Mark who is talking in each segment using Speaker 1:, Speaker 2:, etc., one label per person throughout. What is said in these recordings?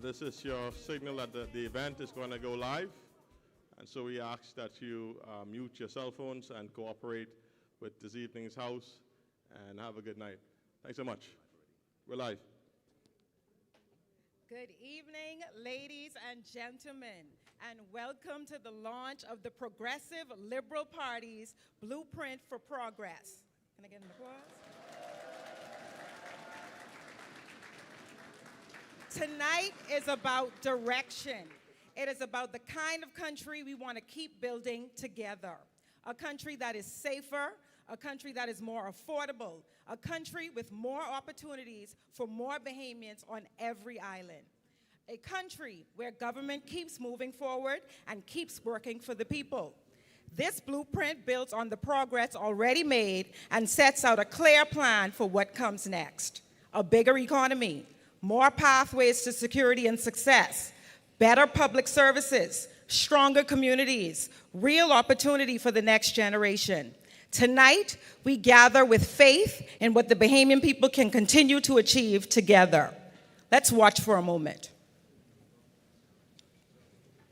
Speaker 1: This is your signal that the event is going to go live. And so we ask that you mute your cell phones and cooperate with this evening's house and have a good night. Thanks so much. We're live.
Speaker 2: Good evening, ladies and gentlemen, and welcome to the launch of the Progressive Liberal Party's Blueprint for Progress. Can I get an applause? Tonight is about direction. It is about the kind of country we want to keep building together. A country that is safer, a country that is more affordable, a country with more opportunities for more Bahamians on every island. A country where government keeps moving forward and keeps working for the people. This blueprint builds on the progress already made and sets out a clear plan for what comes next. A bigger economy, more pathways to security and success, better public services, stronger communities, real opportunity for the next generation. Tonight, we gather with faith in what the Bahamian people can continue to achieve together. Let's watch for a moment.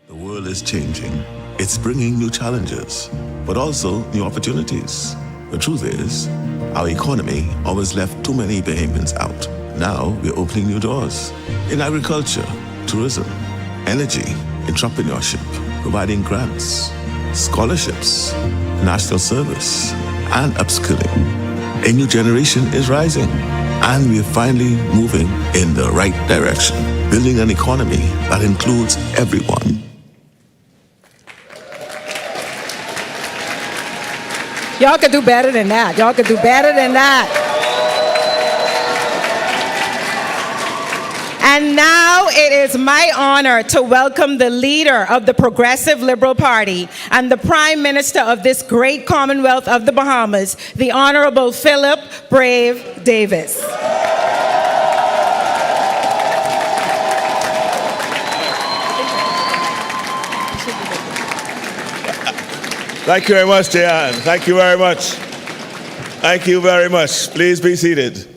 Speaker 3: The world is changing. It's bringing new challenges, but also new opportunities. The truth is, our economy always left too many Bahamians out. Now, we're opening new doors in agriculture, tourism, energy, entrepreneurship, providing grants, scholarships, national service, and upskilling. A new generation is rising, and we're finally moving in the right direction, building an economy that includes everyone.
Speaker 2: Y'all could do better than that. Y'all could do better than that. And now it is my honor to welcome the leader of the Progressive Liberal Party and the Prime Minister of this great Commonwealth of the Bahamas, the Honorable Philip Brave Davis.
Speaker 4: Thank you very much, Jan. Thank you very much. Thank you very much. Please be seated.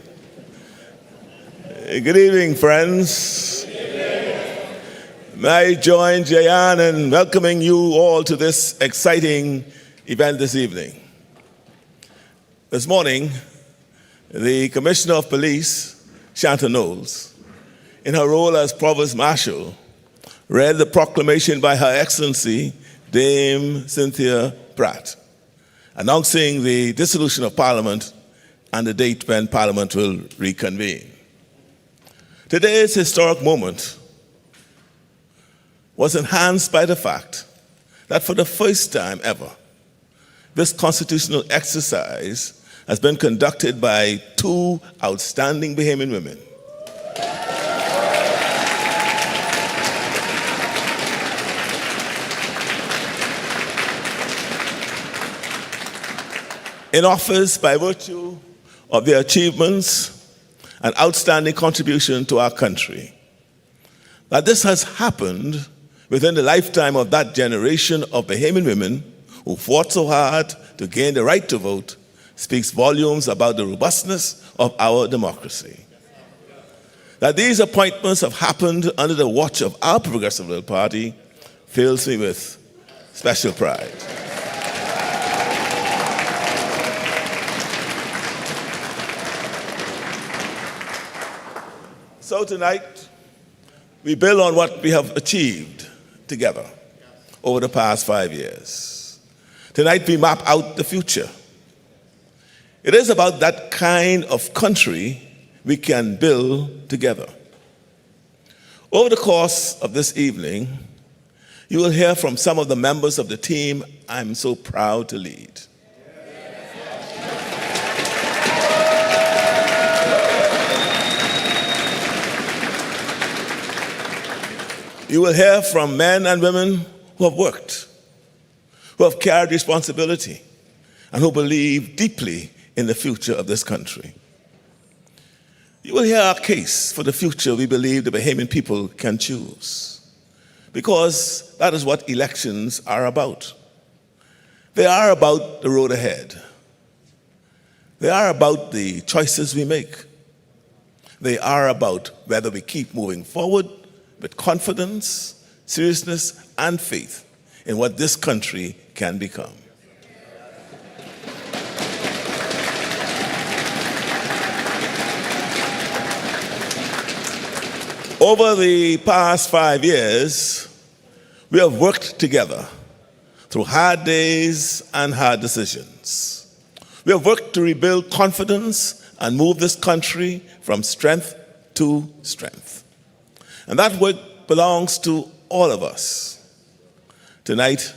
Speaker 4: Good evening, friends. May I join Jayan in welcoming you all to this exciting event this evening. This morning, the Commissioner of Police, Shanta Knowles, in her role as Provost Marshal, read the proclamation by Her Excellency, Dame Cynthia Pratt, announcing the dissolution of Parliament and the date when Parliament will reconvene. Today's historic moment was enhanced by the fact that for the first time ever, this constitutional exercise has been conducted by two outstanding Bahamian women. In office by virtue of their achievements and outstanding contribution to our country. That this has happened within the lifetime of that generation of Bahamian women who fought so hard to gain the right to vote speaks volumes about the robustness of our democracy. That these appointments have happened under the watch of our Progressive Liberal Party fills me with special pride. So tonight, we build on what we have achieved together over the past 5 years. Tonight, we map out the future. It is about that kind of country we can build together. Over the course of this evening, you will hear from some of the members of the team I'm so proud to lead. You will hear from men and women who have worked, who have carried responsibility, and who believe deeply in the future of this country. You will hear our case for the future we believe the Bahamian people can choose, because that is what elections are about. They are about the road ahead. They are about the choices we make. They are about whether we keep moving forward with confidence, seriousness, and faith in what this country can become. Over the past 5 years, we have worked together through hard days and hard decisions. We have worked to rebuild confidence and move this country from strength to strength. And that work belongs to all of us. Tonight,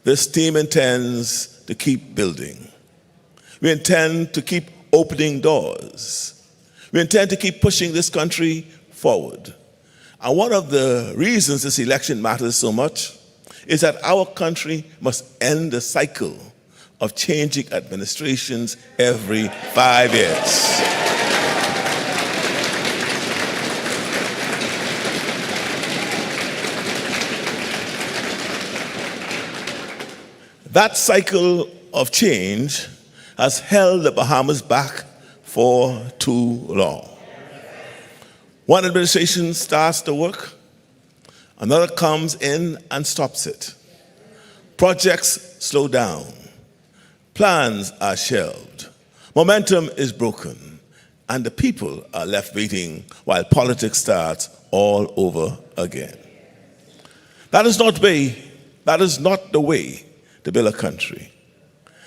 Speaker 4: this team intends to keep building. We intend to keep opening doors. We intend to keep pushing this country forward. And one of the reasons this election matters so much is that our country must end the cycle of changing administrations every 5 years. That cycle of change has held the Bahamas back for too long. One administration starts the work, another comes in and stops it. Projects slow down. Plans are shelved. Momentum is broken. And the people are left waiting while politics starts all over again. That is not the way to build a country.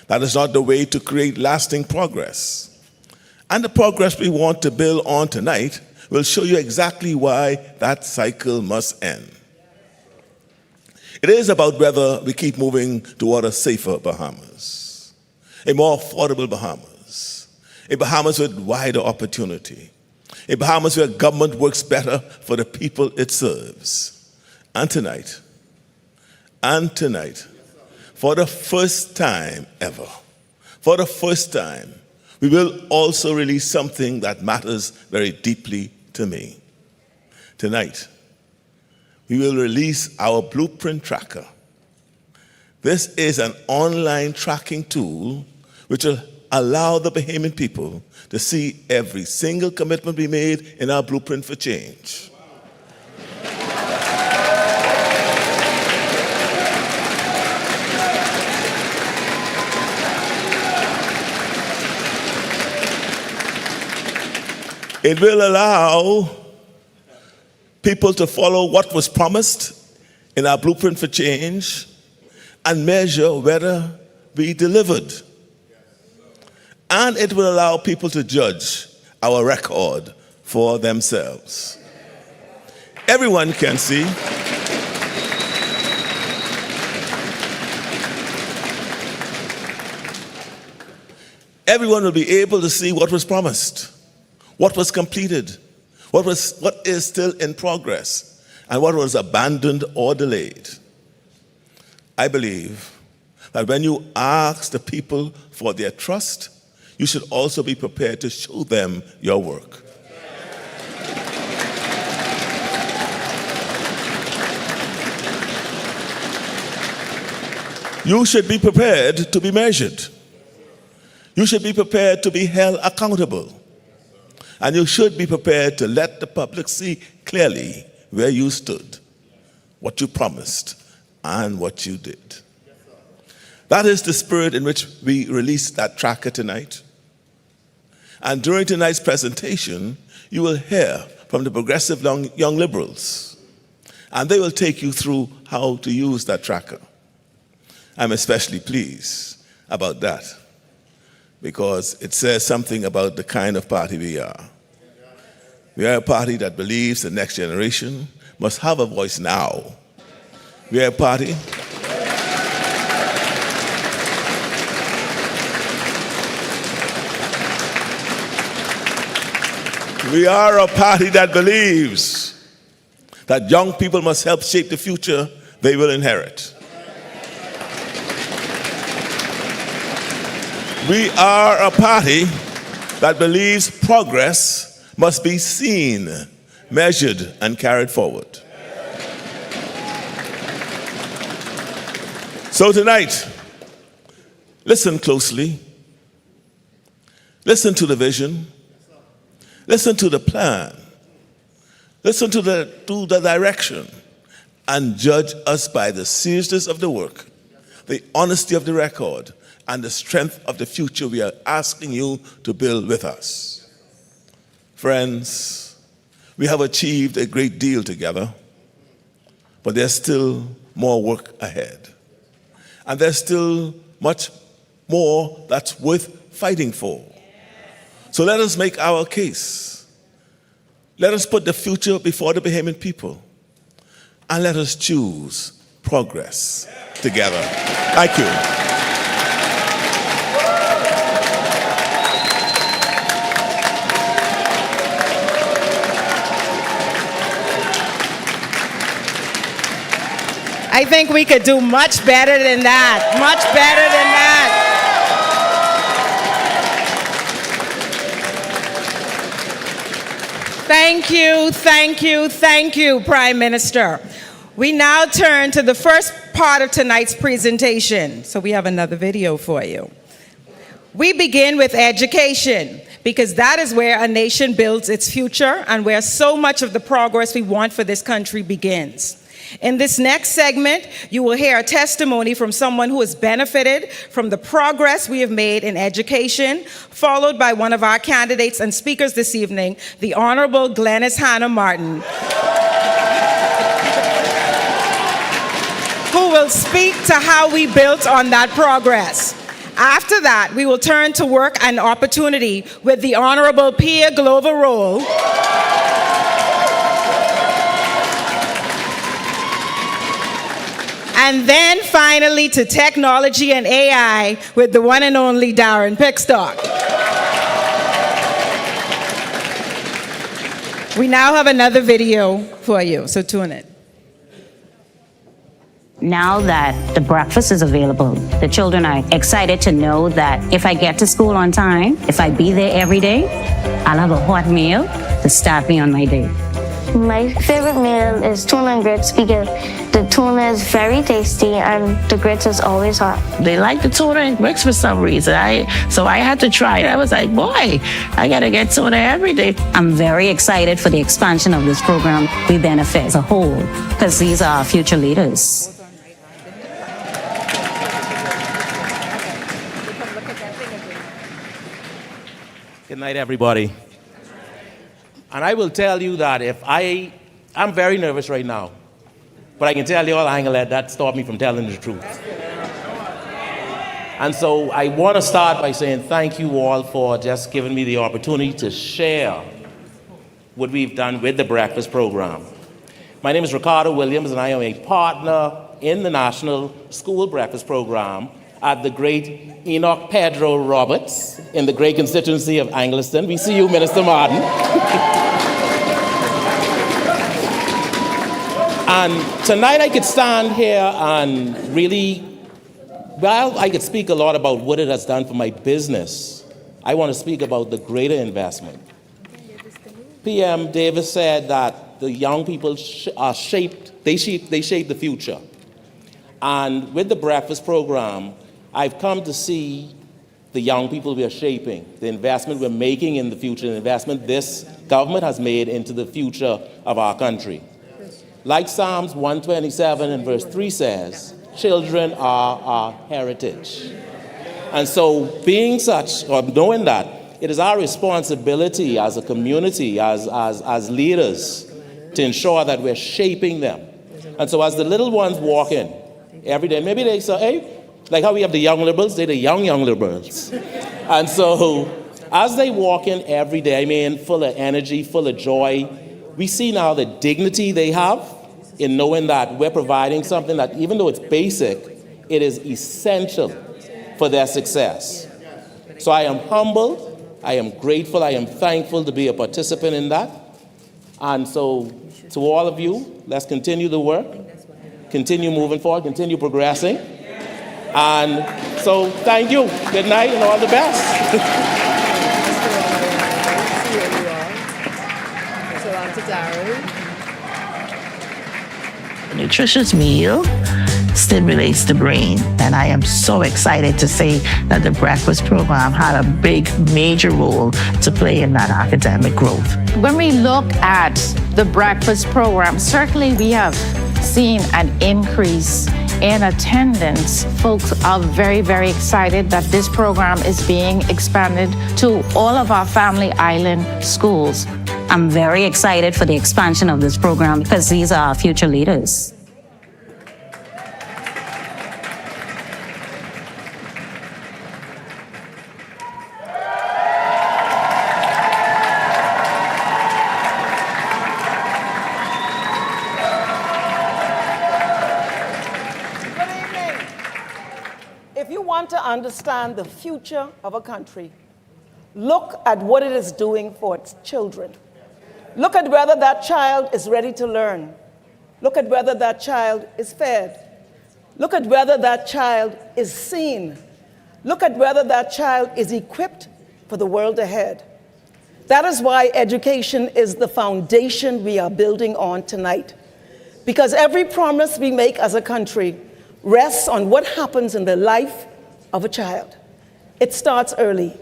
Speaker 4: That is not the way to create lasting progress. And the progress we want to build on tonight will show you exactly why that cycle must end. It is about whether we keep moving toward a safer Bahamas, a more affordable Bahamas, a Bahamas with wider opportunity, a Bahamas where government works better for the people it serves. And tonight, for the first time ever, we will also release something that matters very deeply to me. Tonight, we will release our blueprint tracker. This is an online tracking tool which will allow the Bahamian people to see every single commitment we made in our blueprint for change. It will allow people to follow what was promised in our blueprint for change and measure whether we delivered. And it will allow people to judge our record for themselves. Everyone can see. Everyone will be able to see what was promised, what was completed, what is still in progress, and what was abandoned or delayed. I believe that when you ask the people for their trust, you should also be prepared to show them your work. You should be prepared to be measured. You should be prepared to be held accountable. And you should be prepared to let the public see clearly where you stood, what you promised, and what you did. That is the spirit in which we released that tracker tonight. And during tonight's presentation, you will hear from the progressive young liberals, and they will take you through how to use that tracker. I'm especially pleased about that, because it says something about the kind of party we are. We are a party that believes the next generation must have a voice now. We are a party that believes that young people must help shape the future they will inherit. We are a party that believes progress must be seen, measured, and carried forward. So tonight, listen closely. Listen to the vision. Listen to the plan. Listen to the direction and judge us by the seriousness of the work, the honesty of the record, and the strength of the future we are asking you to build with us. Friends, we have achieved a great deal together, but there's still more work ahead. And there's still much more that's worth fighting for. So let us make our case. Let us put the future before the Bahamian people. And let us choose progress together. Thank you.
Speaker 2: I think we could do much better than that. Much better than that. Thank you, thank you, thank you, Prime Minister. We now turn to the first part of tonight's presentation. So we have another video for you. We begin with education, because that is where a nation builds its future and where so much of the progress we want for this country begins. In this next segment, you will hear a testimony from someone who has benefited from the progress we have made in education, followed by one of our candidates and speakers this evening, the Honorable Glenys Hannah Martin, who will speak to how we built on that progress. After that, we will turn to work and opportunity with the Honorable Pia Glover Roll, and then finally to technology and AI with the one and only Darren Pickstock. We now have another video for you, so tune in.
Speaker 5: Now that the breakfast is available, the children are excited to know that if I get to school on time, if I be there every day, I'll have a hot meal to start me on my day.
Speaker 6: My favorite meal is tuna and grits because the tuna is very tasty and the grits is always hot.
Speaker 7: They like the tuna and grits for some reason. So I had to try it. I was like, boy, I gotta get tuna every day.
Speaker 5: I'm very excited for the expansion of this program. We benefit as a whole because these are our future leaders.
Speaker 8: Good night, everybody. And I will tell you that I'm very nervous right now, but I can tell you all I ain't gonna let that stop me from telling the truth. And so I want to start by saying thank you all for just giving me the opportunity to share what we've done with the breakfast program. My name is Ricardo Williams, and I am a partner in the National School Breakfast Program at the great Enoch Pedro Roberts in the great constituency of Angleton. We see you, Minister Martin. And tonight I could stand here and really, well, I could speak a lot about what it has done for my business. I want to speak about the greater investment. PM Davis said that the young people are shaped, they shape the future. And with the breakfast program, I've come to see the young people we are shaping, the investment we're making in the future, the investment this government has made into the future of our country. Like Psalms 127 and verse 3 says, children are our heritage. And so being such, or knowing that, it is our responsibility as a community, as leaders, to ensure that we're shaping them. And so as the little ones walk in every day, maybe they say, hey, like how we have the young liberals, they're the young liberals. And so as they walk in every day, I mean, full of energy, full of joy, we see now the dignity they have in knowing that we're providing something that, even though it's basic, it is essential for their success. So I am humbled, I am grateful, I am thankful to be a participant in that. And so to all of you, let's continue the work, continue moving forward, continue progressing. And so thank you, good night, and all the best.
Speaker 7: nutritious meal stimulates the brain. And I am so excited to say that the breakfast program had a big, major role to play in that academic growth.
Speaker 9: When we look at the breakfast program, certainly we have seen an increase in attendance. Folks are very, very excited that this program is being expanded to all of our Family Island schools.
Speaker 5: I'm very excited for the expansion of this program because these are our future leaders.
Speaker 10: If you want to understand the future of a country, look at what it is doing for its children. Look at whether that child is ready to learn. Look at whether that child is fed. Look at whether that child is seen. Look at whether that child is equipped for the world ahead. That is why education is the foundation we are building on tonight. Because every promise we make as a country rests on what happens in the life of a child. It starts early.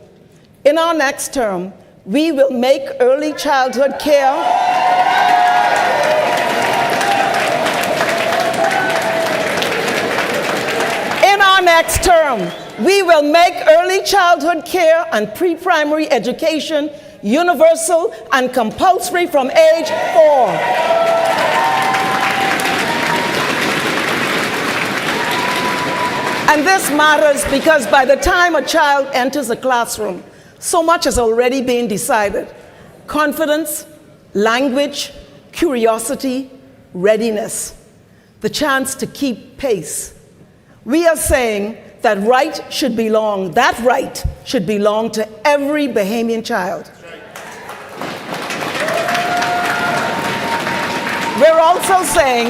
Speaker 10: In our next term, we will make early childhood care we will make early childhood care and pre-primary education universal and compulsory from age 4. And this matters because by the time a child enters a classroom, so much has already been decided. Confidence, language, curiosity, readiness, the chance to keep pace. We are saying that that right should belong to every Bahamian child. We're also saying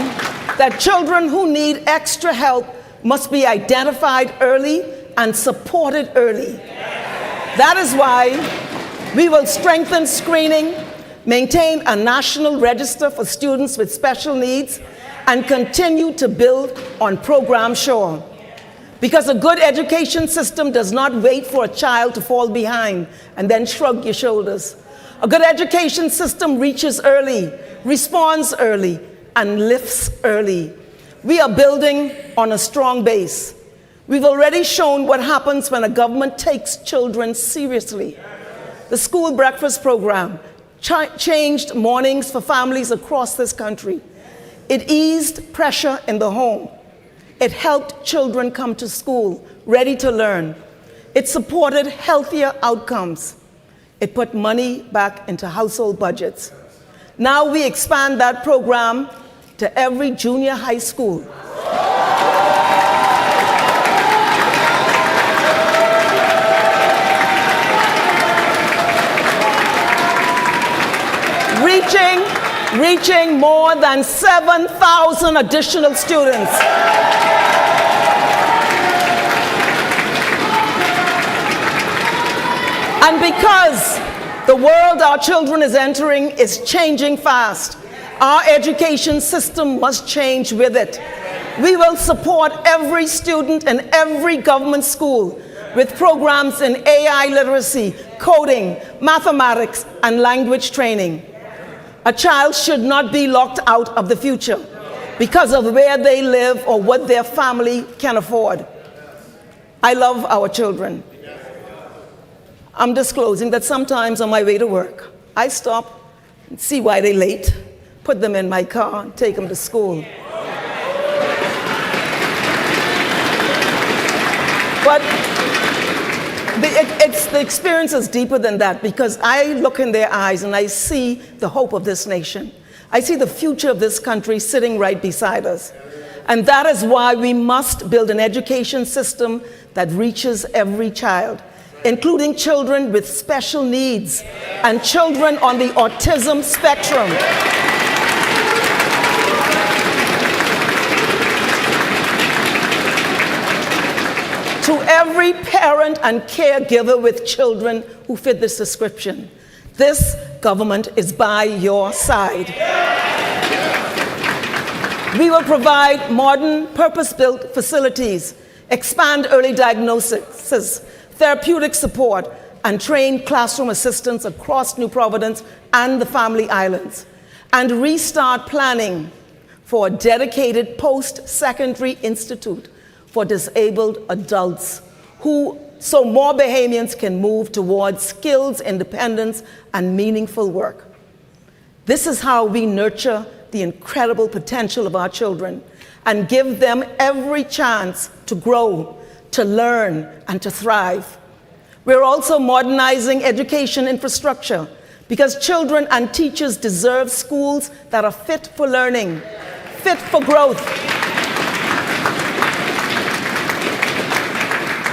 Speaker 10: that children who need extra help must be identified early and supported early. That is why we will strengthen screening, maintain a national register for students with special needs, and continue to build on Program SURE. Because a good education system does not wait for a child to fall behind and then shrug your shoulders. A good education system reaches early, responds early, and lifts early. We are building on a strong base. We've already shown what happens when a government takes children seriously. The school breakfast program changed mornings for families across this country. It eased pressure in the home. It helped children come to school ready to learn. It supported healthier outcomes. It put money back into household budgets. Now we expand that program to every junior high school. Reaching more than 7,000 additional students. And because the world our children is entering is changing fast, our education system must change with it. We will support every student in every government school with programs in AI literacy, coding, mathematics, and language training. A child should not be locked out of the future because of where they live or what their family can afford. I love our children. I'm disclosing that sometimes on my way to work, I stop and see why they're late, put them in my car, and take them to school. But the experience is deeper than that because I look in their eyes and I see the hope of this nation. I see the future of this country sitting right beside us. And that is why we must build an education system that reaches every child, including children with special needs and children on the autism spectrum. To every parent and caregiver with children who fit this description, this government is by your side. We will provide modern, purpose-built facilities, expand early diagnosis, therapeutic support, and train classroom assistants across New Providence and the Family Islands, and restart planning for a dedicated post-secondary institute for disabled adults so more Bahamians can move towards skills, independence, and meaningful work. This is how we nurture the incredible potential of our children and give them every chance to grow, to learn, and to thrive. We're also modernizing education infrastructure because children and teachers deserve schools that are fit for learning, fit for growth,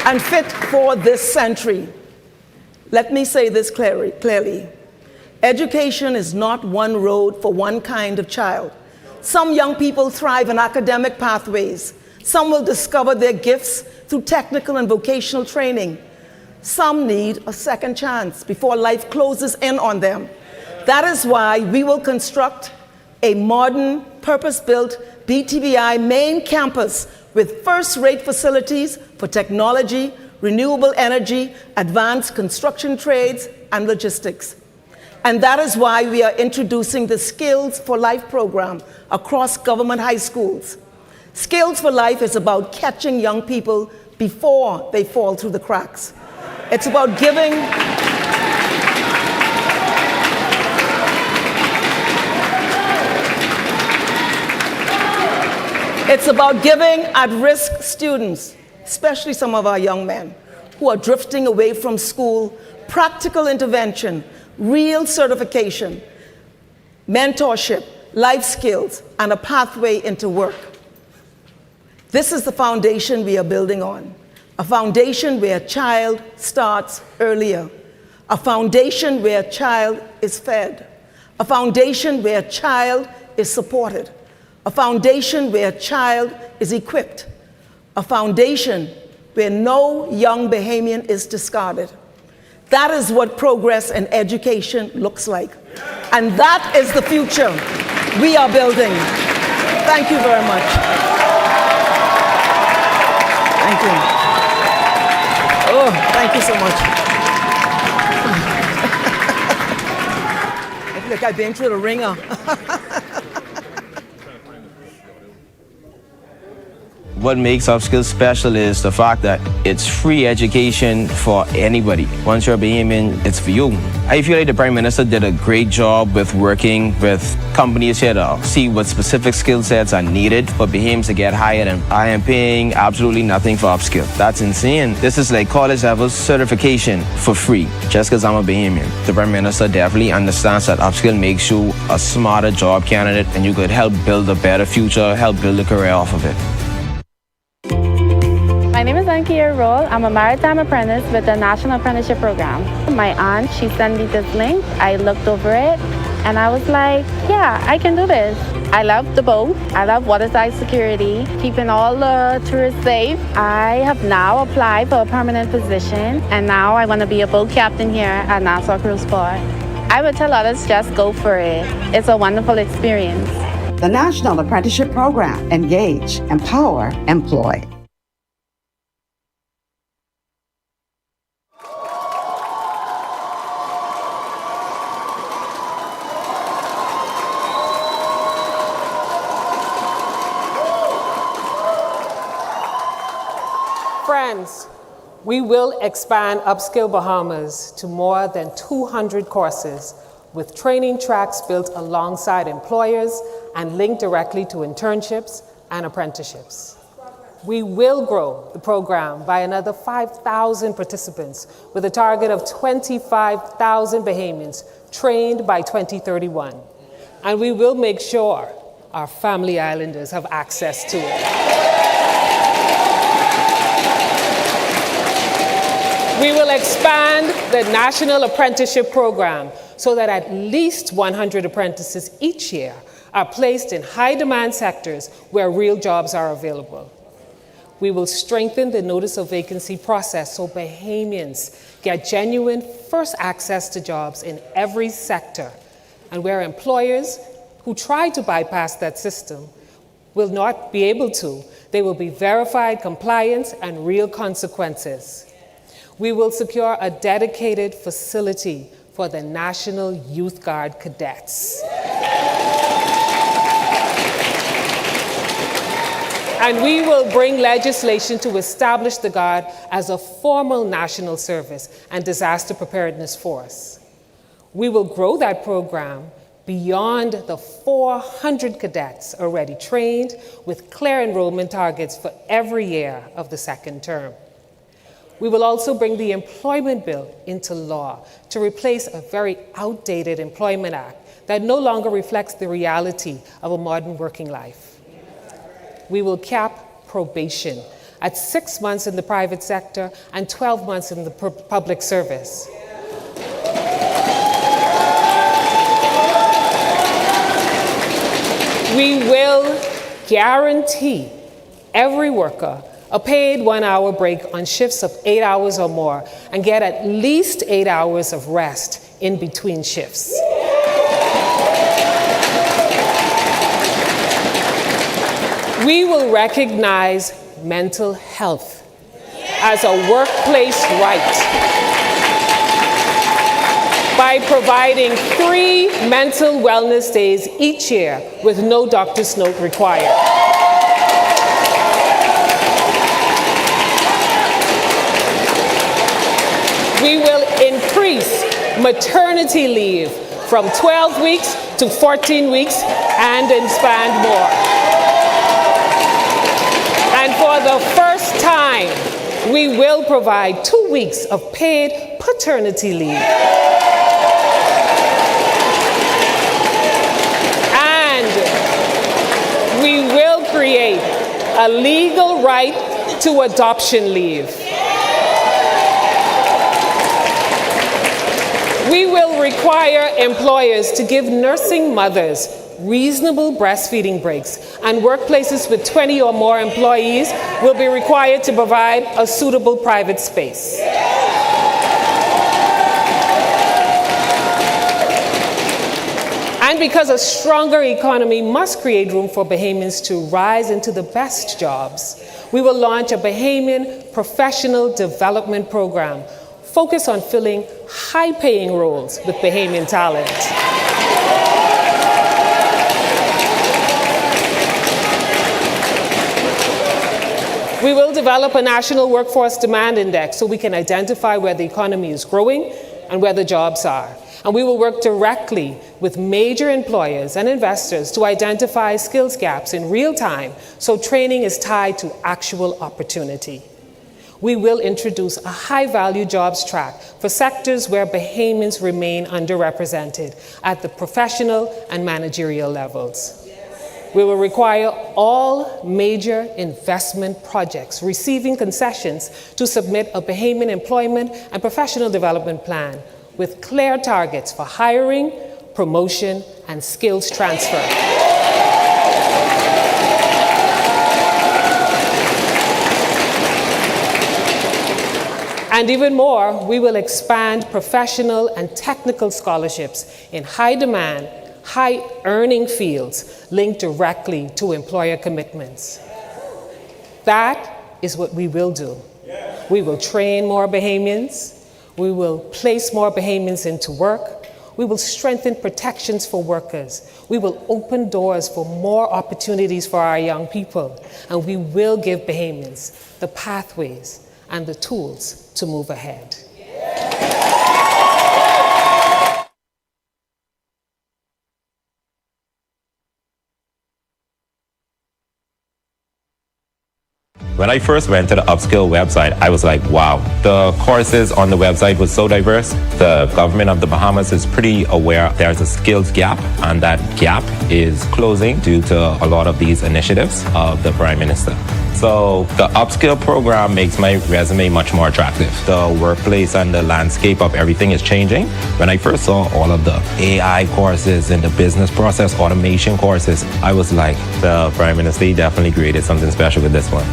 Speaker 10: and fit for this century. Let me say this clearly. Education is not one road for one kind of child. Some young people thrive in academic pathways. Some will discover their gifts through technical and vocational training. Some need a second chance before life closes in on them. That is why we will construct a modern, purpose-built BTBI main campus with first-rate facilities for technology, renewable energy, advanced construction trades, and logistics. And that is why we are introducing the Skills for Life program across government high schools. Skills for Life is about catching young people before they fall through the cracks. It's about giving at-risk students, especially some of our young men who are drifting away from school, practical intervention, real certification, mentorship, life skills, and a pathway into work. This is the foundation we are building on, a foundation where a child starts earlier, a foundation where a child is fed, a foundation where a child is supported, a foundation where a child is equipped, a foundation where no young Bahamian is discarded. That is what progress in education looks like. And that is the future we are building. Thank you very much. Thank you. Oh, thank you so much. I feel like I've been through the ringer.
Speaker 11: What makes upskills special is the fact that it's free education for anybody. Once you're a Bahamian, it's for you. I feel like the Prime Minister did a great job with working with companies here to see what specific skill sets are needed for Bahamians to get hired, and I am paying absolutely nothing for upskill. That's insane. This is like college level certification for free, just because I'm a Bahamian. The Prime Minister definitely understands that upskill makes you a smarter job candidate, and you could help build a better future, help build a career off of it.
Speaker 12: My name is Ankia Roll. I'm a maritime apprentice with the National Apprenticeship Program. My aunt, she sent me this link. I looked over it and I was like, yeah, I can do this. I love the boat. I love waterside security, keeping all the tourists safe. I have now applied for a permanent position and now I want to be a boat captain here at Nassau Cruise Port. I would tell others, just go for it. It's a wonderful experience.
Speaker 13: The National Apprenticeship Program. Engage, empower, employ.
Speaker 14: Friends, we will expand Upskill Bahamas to more than 200 courses with training tracks built alongside employers and linked directly to internships and apprenticeships. We will grow the program by another 5,000 participants with a target of 25,000 Bahamians trained by 2031. And we will make sure our Family Islanders have access to it. We will expand the National Apprenticeship Program so that at least 100 apprentices each year are placed in high-demand sectors where real jobs are available. We will strengthen the notice of vacancy process so Bahamians get genuine first access to jobs in every sector, and where employers who try to bypass that system will not be able to. They will be verified compliance and real consequences. We will secure a dedicated facility for the National Youth Guard cadets. And we will bring legislation to establish the Guard as a formal national service and disaster preparedness force. We will grow that program beyond the 400 cadets already trained, with clear enrollment targets for every year of the second term. We will also bring the Employment Bill into law to replace a very outdated Employment Act that no longer reflects the reality of a modern working life. We will cap probation at 6 months in the private sector and 12 months in the public service. We will guarantee every worker a paid 1 hour break on shifts of 8 hours or more and get at least 8 hours of rest in between shifts. We will recognize mental health as a workplace right by providing 3 mental wellness days each year with no doctor's note required. We will increase maternity leave from 12 weeks to 14 weeks and expand more. And for the first time, we will provide 2 weeks of paid paternity leave. And we will create a legal right to adoption leave. We will require employers to give nursing mothers reasonable breastfeeding breaks, and workplaces with 20 or more employees will be required to provide a suitable private space. And because a stronger economy must create room for Bahamians to rise into the best jobs, we will launch a Bahamian professional development program focused on filling high-paying roles with Bahamian talent. We will develop a national workforce demand index so we can identify where the economy is growing and where the jobs are. And we will work directly with major employers and investors to identify skills gaps in real time so training is tied to actual opportunity. We will introduce a high-value jobs track for sectors where Bahamians remain underrepresented at the professional and managerial levels. We will require all major investment projects receiving concessions to submit a Bahamian employment and professional development plan with clear targets for hiring, promotion, and skills transfer. And even more, we will expand professional and technical scholarships in high-demand, high-earning fields linked directly to employer commitments. That is what we will do. We will train more Bahamians. We will place more Bahamians into work. We will strengthen protections for workers. We will open doors for more opportunities for our young people. And we will give Bahamians the pathways and the tools to move ahead.
Speaker 15: When I first went to the Upskill website, I was like, wow, the courses on the website was so diverse. The government of the Bahamas is pretty aware there's a skills gap, and that gap is closing due to a lot of these initiatives of the Prime Minister. So the Upskill program makes my resume much more attractive. The workplace and the landscape of everything is changing. When I first saw all of the AI courses and the business process automation courses, I was like, the Prime Minister definitely created something special with this one.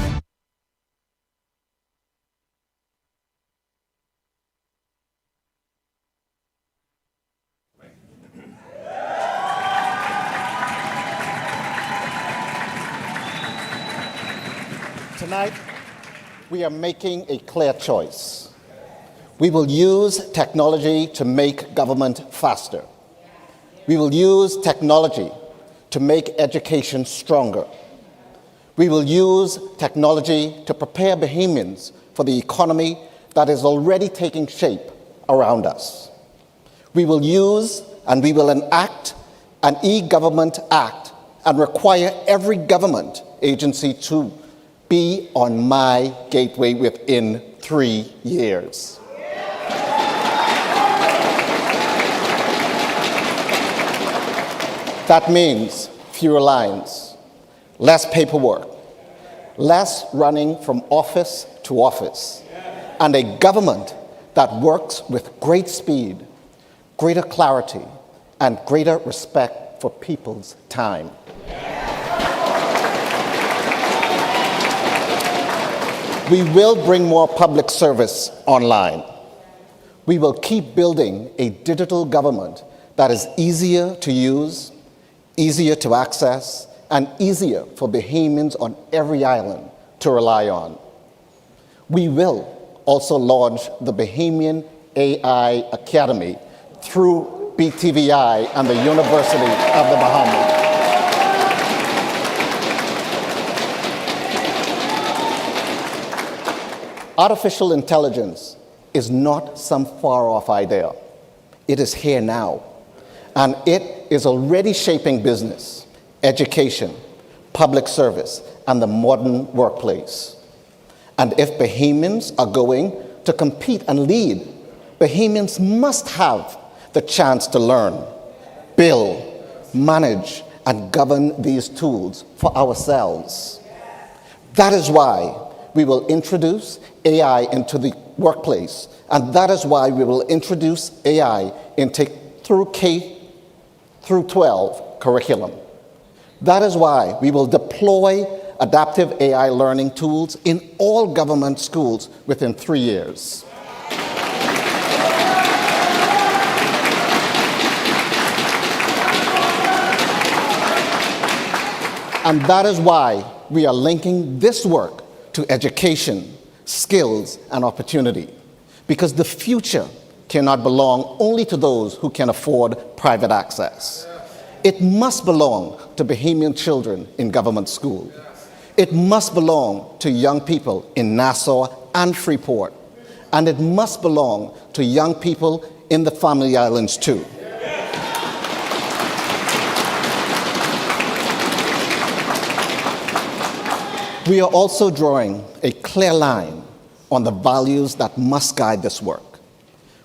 Speaker 16: Tonight, we are making a clear choice. We will use technology to make government faster. We will use technology to make education stronger. We will use technology to prepare Bahamians for the economy that is already taking shape around us. We will use and we will enact an e-government act and require every government agency to be on my gateway within 3 years. That means fewer lines, less paperwork, less running from office to office, and a government that works with great speed, greater clarity, and greater respect for people's time. We will bring more public service online. We will keep building a digital government that is easier to use, easier to access, and easier for Bahamians on every island to rely on. We will also launch the Bahamian AI Academy through BTVI and the University of the Bahamas. Artificial intelligence is not some far-off idea. It is here now, and it is already shaping business, education, public service, and the modern workplace. And if Bahamians are going to compete and lead, Bahamians must have the chance to learn, build, manage, and govern these tools for ourselves. That is why we will introduce AI into the workplace, and that is why we will introduce AI through K through 12 curriculum. That is why we will deploy adaptive AI learning tools in all government schools within 3 years. And that is why we are linking this work to education, skills, and opportunity. Because the future cannot belong only to those who can afford private access. It must belong to Bahamian children in government school. It must belong to young people in Nassau and Freeport. And it must belong to young people in the Family Islands too. We are also drawing a clear line on the values that must guide this work.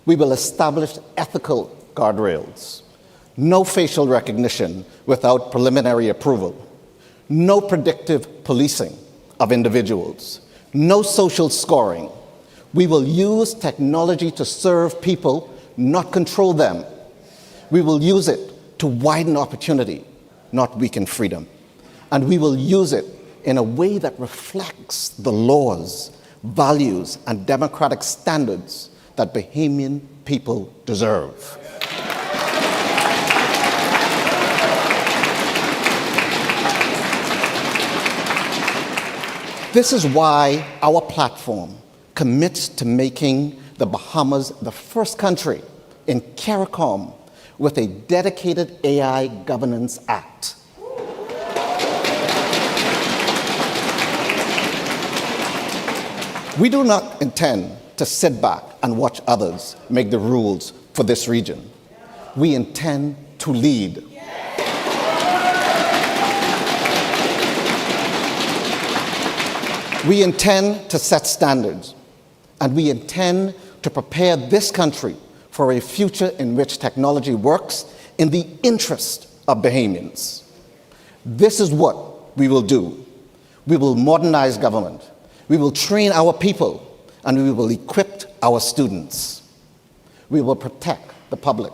Speaker 16: We will establish ethical guardrails. No facial recognition without preliminary approval. No predictive policing of individuals. No social scoring. We will use technology to serve people, not control them. We will use it to widen opportunity, not weaken freedom. And we will use it in a way that reflects the laws, values, and democratic standards that Bahamian people deserve. This is why our platform commits to making the Bahamas the first country in CARICOM with a dedicated AI Governance Act. We do not intend to sit back and watch others make the rules for this region. We intend to lead. We intend to set standards, and we intend to prepare this country for a future in which technology works in the interest of Bahamians. This is what we will do. We will modernize government. We will train our people, and we will equip our students. We will protect the public,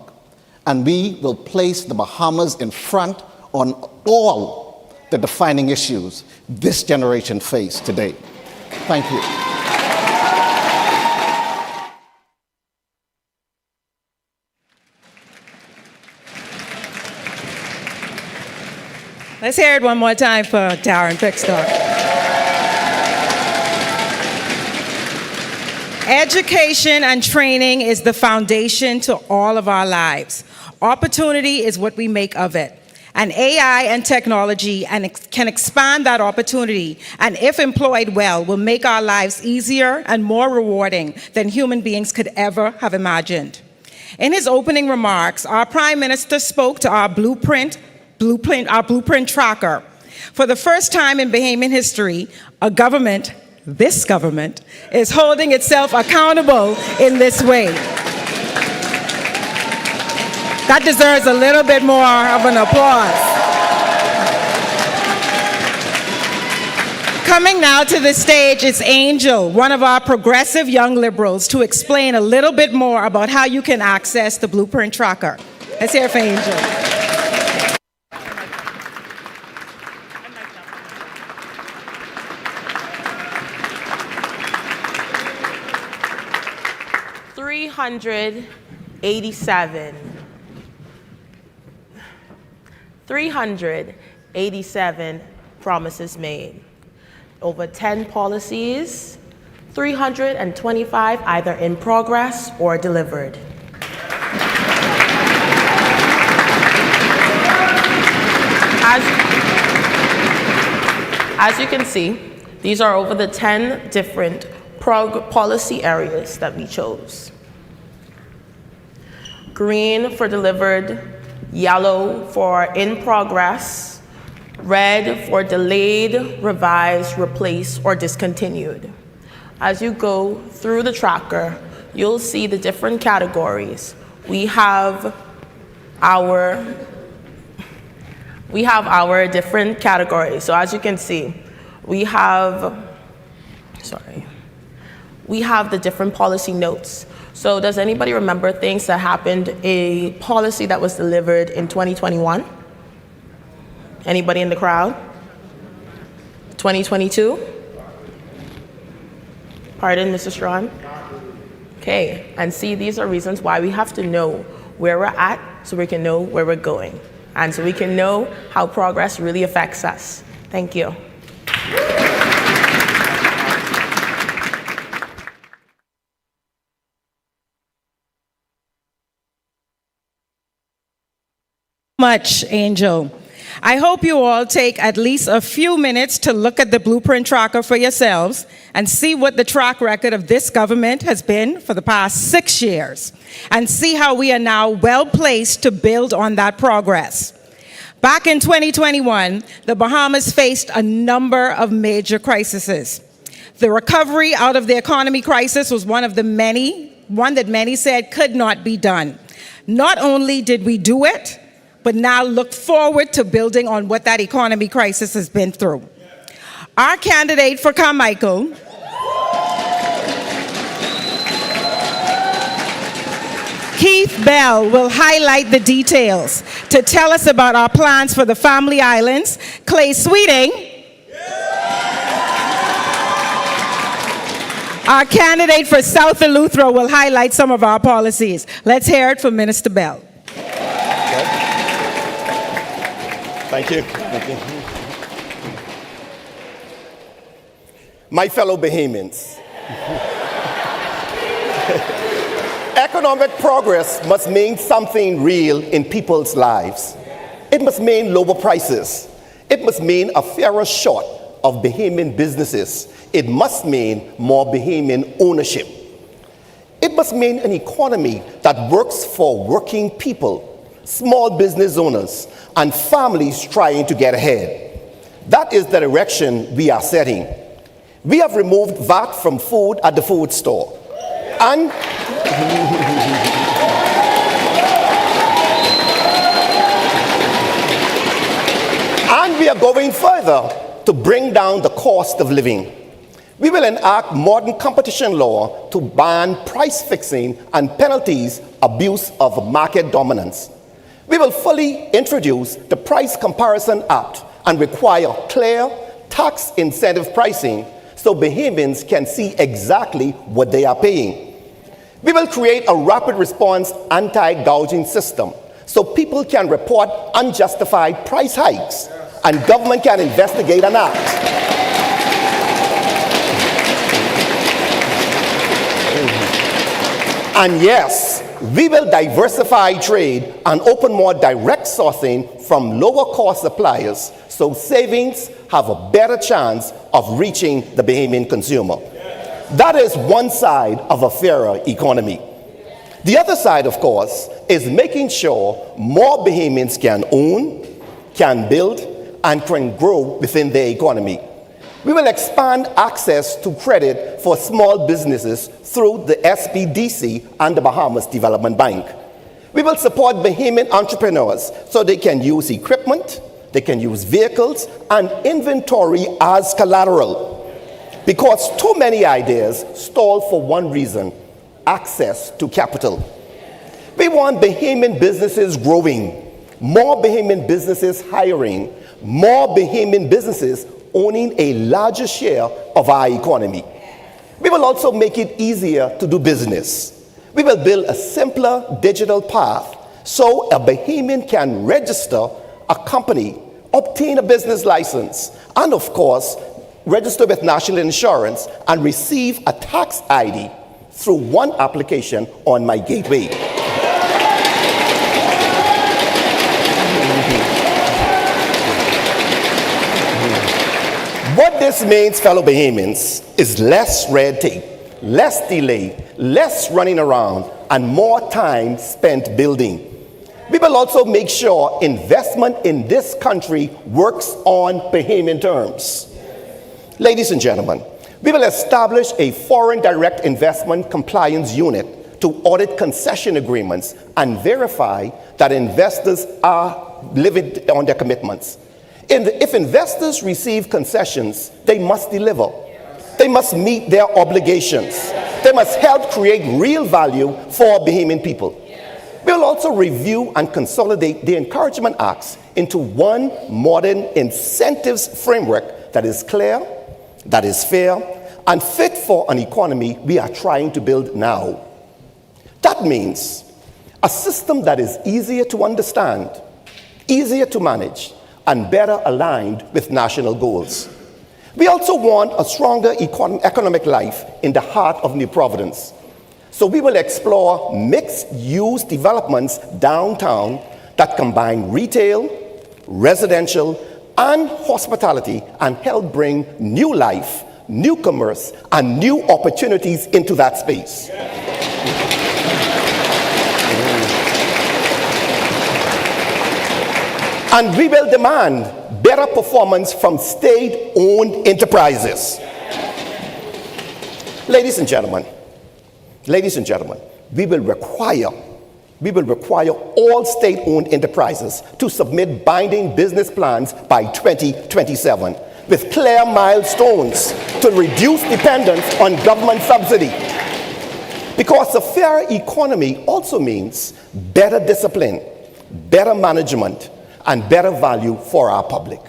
Speaker 16: and we will place the Bahamas in front on all the defining issues this generation face today. Thank you.
Speaker 2: Let's hear it one more time for Darren Pickstock. Education and training is the foundation to all of our lives. Opportunity is what we make of it. And AI and technology can expand that opportunity, and if employed well, will make our lives easier and more rewarding than human beings could ever have imagined. In his opening remarks, our Prime Minister spoke to our blueprint tracker. For the first time in Bahamian history, this government, is holding itself accountable in this way. That deserves a little bit more of an applause. Coming now to the stage is Angel, one of our progressive young liberals, to explain a little bit more about how you can access the Blueprint Tracker. Let's hear it for Angel.
Speaker 17: $387 promises made. Over 10 policies, 325 either in progress or delivered. As you can see, these are over the 10 different policy areas that we chose. Green for delivered, yellow for in progress, red for delayed, revised, replaced, or discontinued. As you go through the tracker, you'll see the different categories. We have our different categories. So as you can see, we have the different policy notes. So does anybody remember things that happened, a policy that was delivered in 2021? Anybody in the crowd? 2022? Pardon, Mr. Strawn? Okay, and see, these are reasons why we have to know where we're at so we can know where we're going, and so we can know how progress really affects us. Thank you.
Speaker 2: Much, Angel. I hope you all take at least a few minutes to look at the Blueprint Tracker for yourselves and see what the track record of this government has been for the past 6 years, and see how we are now well placed to build on that progress. Back in 2021, the Bahamas faced a number of major crises. The recovery out of the economy crisis was one that many said could not be done. Not only did we do it, but now look forward to building on what that economy crisis has been through. Our candidate for Carmichael, Keith Bell, will highlight the details to tell us about our plans for the Family Islands. Clay Sweeting, our candidate for South Eleuthera, will highlight some of our policies. Let's hear it from Minister Bell.
Speaker 18: Thank you. My fellow Bahamians, economic progress must mean something real in people's lives. It must mean lower prices. It must mean a fairer shot of Bahamian businesses. It must mean more Bahamian ownership. It must mean an economy that works for working people, small business owners, and families trying to get ahead. That is the direction we are setting. We have removed VAT from food at the food store. And we are going further to bring down the cost of living. We will enact modern competition law to ban price fixing and penalties abuse of market dominance. We will fully introduce the Price Comparison Act and require clear tax incentive pricing so Bahamians can see exactly what they are paying. We will create a rapid response anti-gouging system so people can report unjustified price hikes and government can investigate and act. And yes, we will diversify trade and open more direct sourcing from lower cost suppliers so savings have a better chance of reaching the Bahamian consumer. That is one side of a fairer economy. The other side, of course, is making sure more Bahamians can own, can build, and can grow within their economy. We will expand access to credit for small businesses through the SBDC and the Bahamas Development Bank. We will support Bahamian entrepreneurs so they can use equipment, they can use vehicles, and inventory as collateral. Because too many ideas stall for one reason: access to capital. We want Bahamian businesses growing, more Bahamian businesses hiring, more Bahamian businesses owning a larger share of our economy. We will also make it easier to do business. We will build a simpler digital path so a Bahamian can register a company, obtain a business license, and of course, register with national insurance and receive a tax ID through one application on my gateway. What this means, fellow Bahamians, is less red tape, less delay, less running around, and more time spent building. We will also make sure investment in this country works on Bahamian terms. Ladies and gentlemen, we will establish a foreign direct investment compliance unit to audit concession agreements and verify that investors are living on their commitments. If investors receive concessions, they must deliver. They must meet their obligations. They must help create real value for Bahamian people. We will also review and consolidate the encouragement acts into one modern incentives framework that is clear, that is fair, and fit for an economy we are trying to build now. That means a system that is easier to understand, easier to manage, and better aligned with national goals. We also want a stronger economic life in the heart of New Providence. So we will explore mixed-use developments downtown that combine retail, residential, and hospitality and help bring new life, new commerce, and new opportunities into that space. And we will demand better performance from state-owned enterprises. Ladies and gentlemen, we will require all state-owned enterprises to submit binding business plans by 2027 with clear milestones to reduce dependence on government subsidy. Because a fair economy also means better discipline, better management, and better value for our public.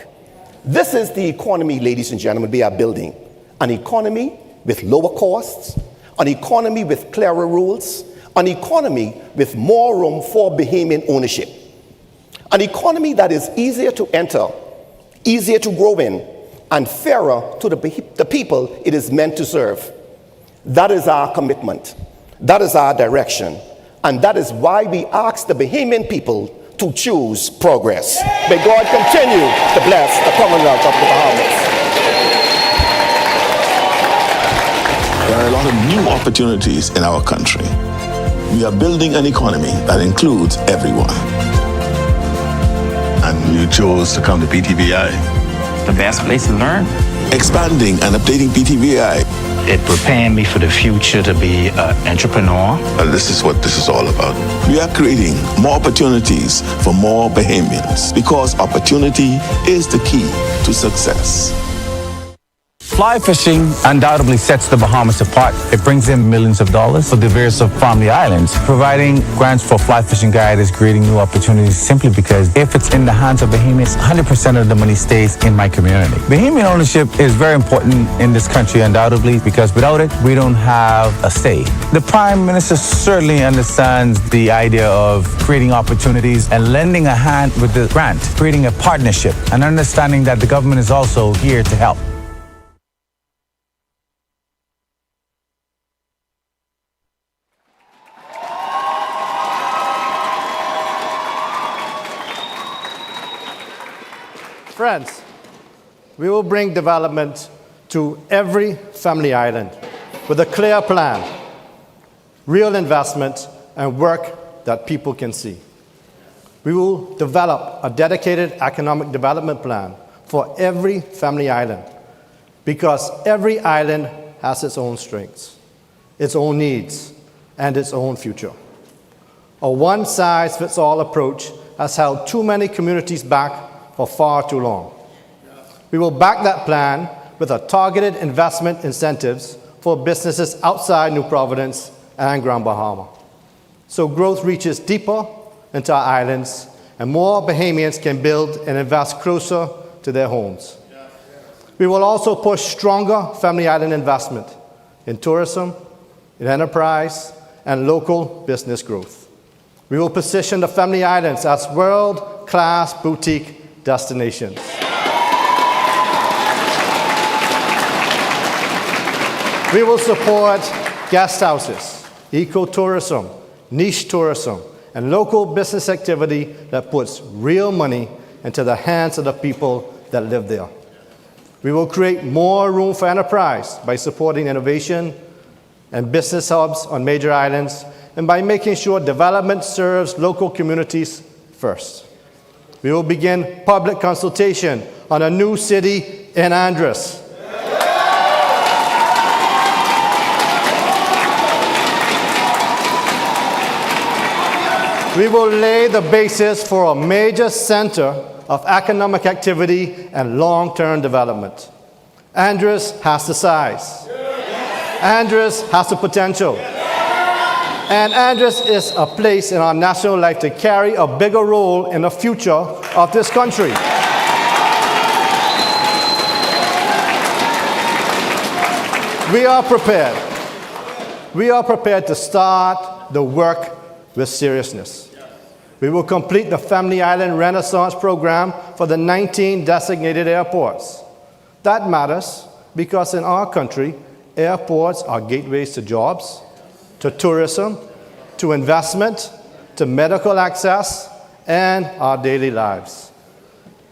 Speaker 18: This is the economy, ladies and gentlemen, we are building. An economy with lower costs, an economy with clearer rules, an economy with more room for Bahamian ownership, an economy that is easier to enter, easier to grow in, and fairer to the people it is meant to serve. That is our commitment. That is our direction. And that is why we ask the Bahamian people to choose progress. May God continue to bless the Commonwealth of the Bahamas.
Speaker 3: There are a lot of new opportunities in our country. We are building an economy that includes everyone. And you chose to come to PTVI.
Speaker 19: The best place to learn.
Speaker 3: Expanding and updating PTVI.
Speaker 19: It prepared me for the future to be an entrepreneur.
Speaker 3: And this is what this is all about. We are creating more opportunities for more Bahamians because opportunity is the key to success.
Speaker 20: Fly fishing undoubtedly sets the Bahamas apart. It brings in millions of dollars for the various family islands. Providing grants for fly fishing guide is creating new opportunities simply because if it's in the hands of Bahamians, 100% of the money stays in my community. Bahamian ownership is very important in this country undoubtedly because without it, we don't have a say. The Prime Minister certainly understands the idea of creating opportunities and lending a hand with the grant, creating a partnership and understanding that the government is also here to help.
Speaker 21: Friends, we will bring development to every family island with a clear plan, real investment, and work that people can see. We will develop a dedicated economic development plan for every family island because every island has its own strengths, its own needs, and its own future. A one-size-fits-all approach has held too many communities back for far too long. We will back that plan with a targeted investment incentives for businesses outside New Providence and Grand Bahama, so growth reaches deeper into our islands and more Bahamians can build and invest closer to their homes. We will also push stronger family island investment in tourism, in enterprise, and local business growth. We will position the family islands as world-class boutique destinations. We will support guest houses, ecotourism, niche tourism, and local business activity that puts real money into the hands of the people that live there. We will create more room for enterprise by supporting innovation and business hubs on major islands and by making sure development serves local communities first. We will begin public consultation on a new city in Andros. We will lay the basis for a major center of economic activity and long-term development. Andros has the size. Andros has the potential. And Andros is a place in our national life to carry a bigger role in the future of this country. We are prepared. We are prepared to start the work with seriousness. We will complete the Family Island Renaissance program for the 19 designated airports. That matters because in our country, airports are gateways to jobs, to tourism, to investment, to medical access, and our daily lives.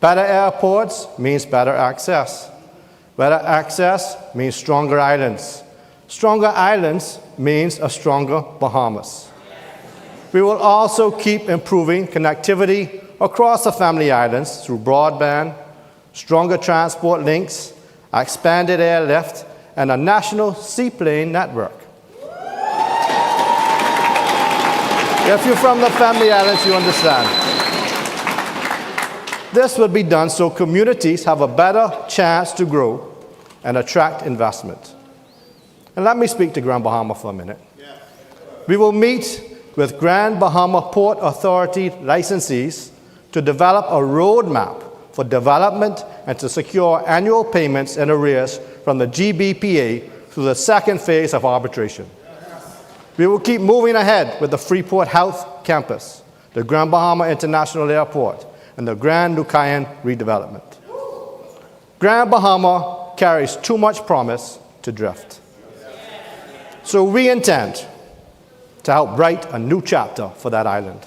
Speaker 21: Better airports means better access. Better access means stronger islands. Stronger islands means a stronger Bahamas. We will also keep improving connectivity across the family islands through broadband, stronger transport links, expanded airlift, and a national seaplane network. If you're from the family islands, you understand. This will be done so communities have a better chance to grow and attract investment. And let me speak to Grand Bahama for a minute. We will meet with Grand Bahama Port Authority licensees to develop a roadmap for development and to secure annual payments and arrears from the GBPA through the second phase of arbitration. We will keep moving ahead with the Freeport Health Campus, the Grand Bahama International Airport, and the Grand Lucayan redevelopment. Grand Bahama carries too much promise to drift. So we intend to help write a new chapter for that island.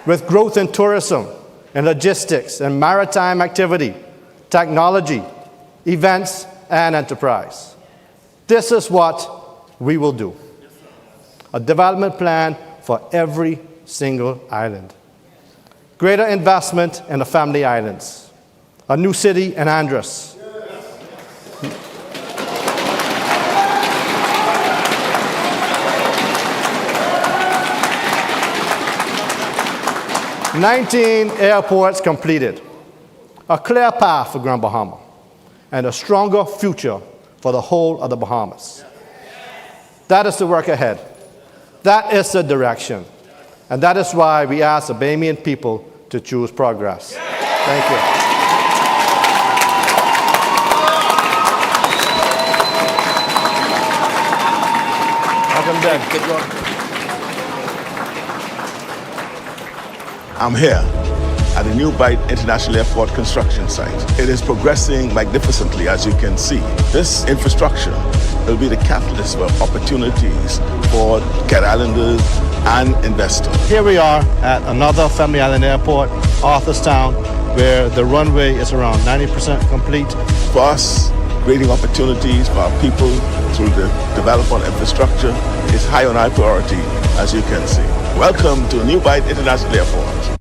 Speaker 21: With growth in tourism, and logistics, and maritime activity, technology, events, and enterprise. This is what we will do. A development plan for every single island. Greater investment in the family islands. A new city in Andros. 19 airports completed, a clear path for Grand Bahama, and a stronger future for the whole of the Bahamas. That is the work ahead. That is the direction. And that is why we ask the Bahamian people to choose progress. Thank you. Welcome back.
Speaker 3: I'm here at the New Bight International Airport construction site. It is progressing magnificently, as you can see. This infrastructure will be the catalyst for opportunities for Cat Islanders and investors.
Speaker 21: Here we are at another Family Island Airport, Arthurstown, where the runway is around 90% complete.
Speaker 4: For us, creating opportunities for our people through the development of infrastructure is high on our priority, as you can see. Welcome to New Bight International Airport.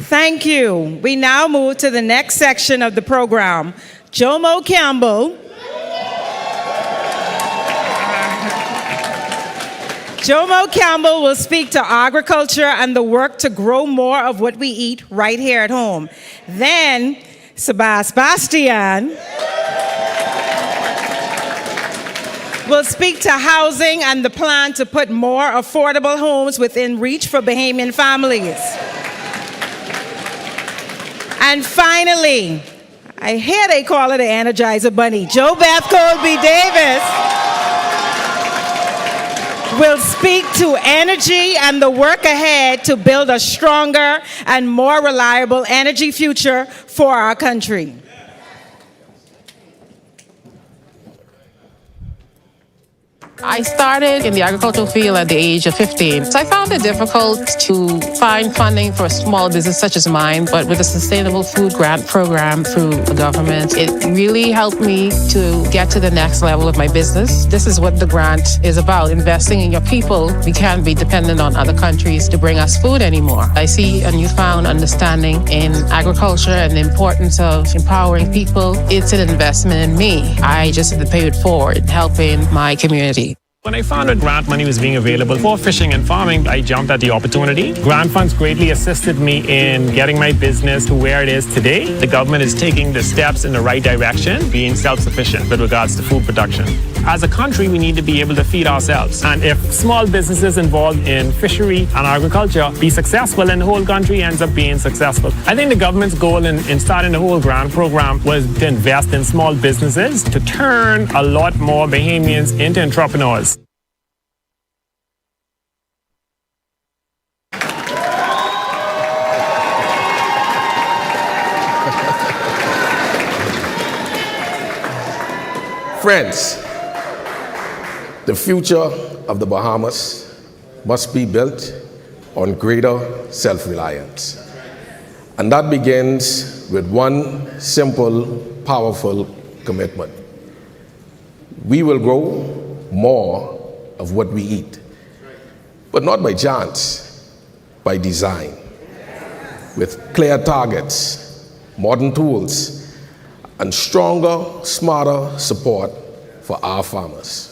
Speaker 2: Thank you. We now move to the next section of the program. Jomo Campbell. Jomo Campbell will speak to agriculture and the work to grow more of what we eat right here at home. Then, Sebastian will speak to housing and the plan to put more affordable homes within reach for Bahamian families. And finally, I hear they call it an Energizer Bunny, JoBeth Colby Davis will speak to energy and the work ahead to build a stronger and more reliable energy future for our country.
Speaker 1: I started in the agricultural field at the age of 15. So I found it difficult to find funding for a small business such as mine, but with a sustainable food grant program through the government, it really helped me to get to the next level of my business. This is what the grant is about, investing in your people. We can't be dependent on other countries to bring us food anymore. I see a newfound understanding in agriculture and the importance of empowering people. It's an investment in me. I just have to pay it forward, helping my community.
Speaker 22: When I found out grant money was being available for fishing and farming, I jumped at the opportunity. Grant funds greatly assisted me in getting my business to where it is today. The government is taking the steps in the right direction, being self-sufficient with regards to food production. As a country, we need to be able to feed ourselves. And if small businesses involved in fishery and agriculture be successful, then the whole country ends up being successful. I think the government's goal in starting the whole grant program was to invest in small businesses to turn a lot more Bahamians into entrepreneurs.
Speaker 23: Friends, the future of the Bahamas must be built on greater self-reliance. And that begins with one simple, powerful commitment. We will grow more of what we eat, but not by chance, by design, with clear targets, modern tools, and stronger, smarter support for our farmers.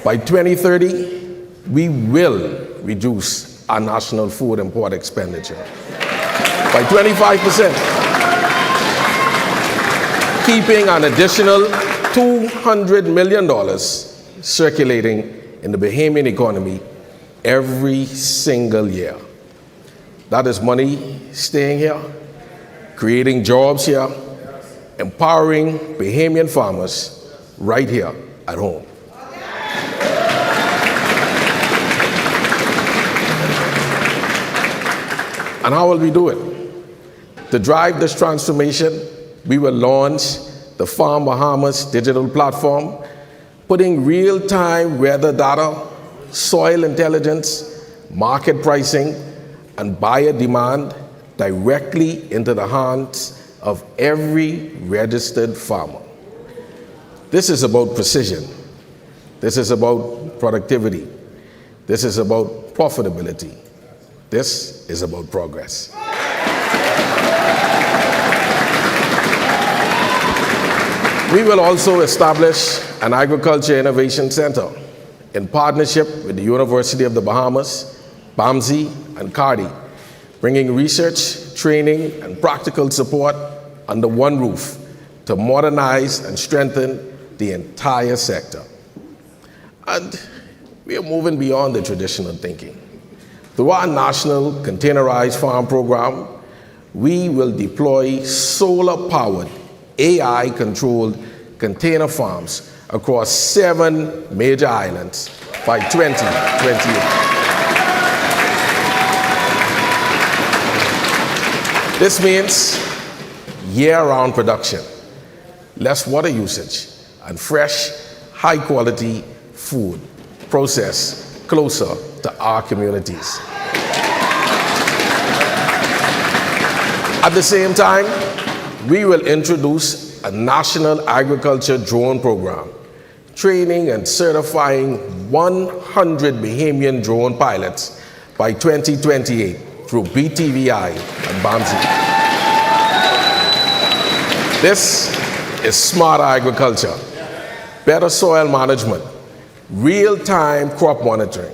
Speaker 23: By 2030, we will reduce our national food import expenditure by 25%, keeping an additional $200 million circulating in the Bahamian economy every single year. That is money staying here, creating jobs here, empowering Bahamian farmers right here at home. And how will we do it? To drive this transformation, we will launch the Farm Bahamas digital platform, putting real-time weather data, soil intelligence, market pricing, and buyer demand directly into the hands of every registered farmer. This is about precision. This is about productivity. This is about profitability. This is about progress. We will also establish an Agriculture Innovation Center in partnership with the University of the Bahamas, BAMSI, and CARDI, bringing research, training, and practical support under one roof to modernize and strengthen the entire sector. And we are moving beyond the traditional thinking. Through our national containerized farm program, we will deploy solar-powered, AI-controlled container farms across 7 major islands by 2028. This means year-round production, less water usage, and fresh, high-quality food processed closer to our communities. At the same time, we will introduce a national agriculture drone program, training and certifying 100 Bahamian drone pilots by 2028 through BTVI and BAMSI. This is smarter agriculture, better soil management, real-time crop monitoring,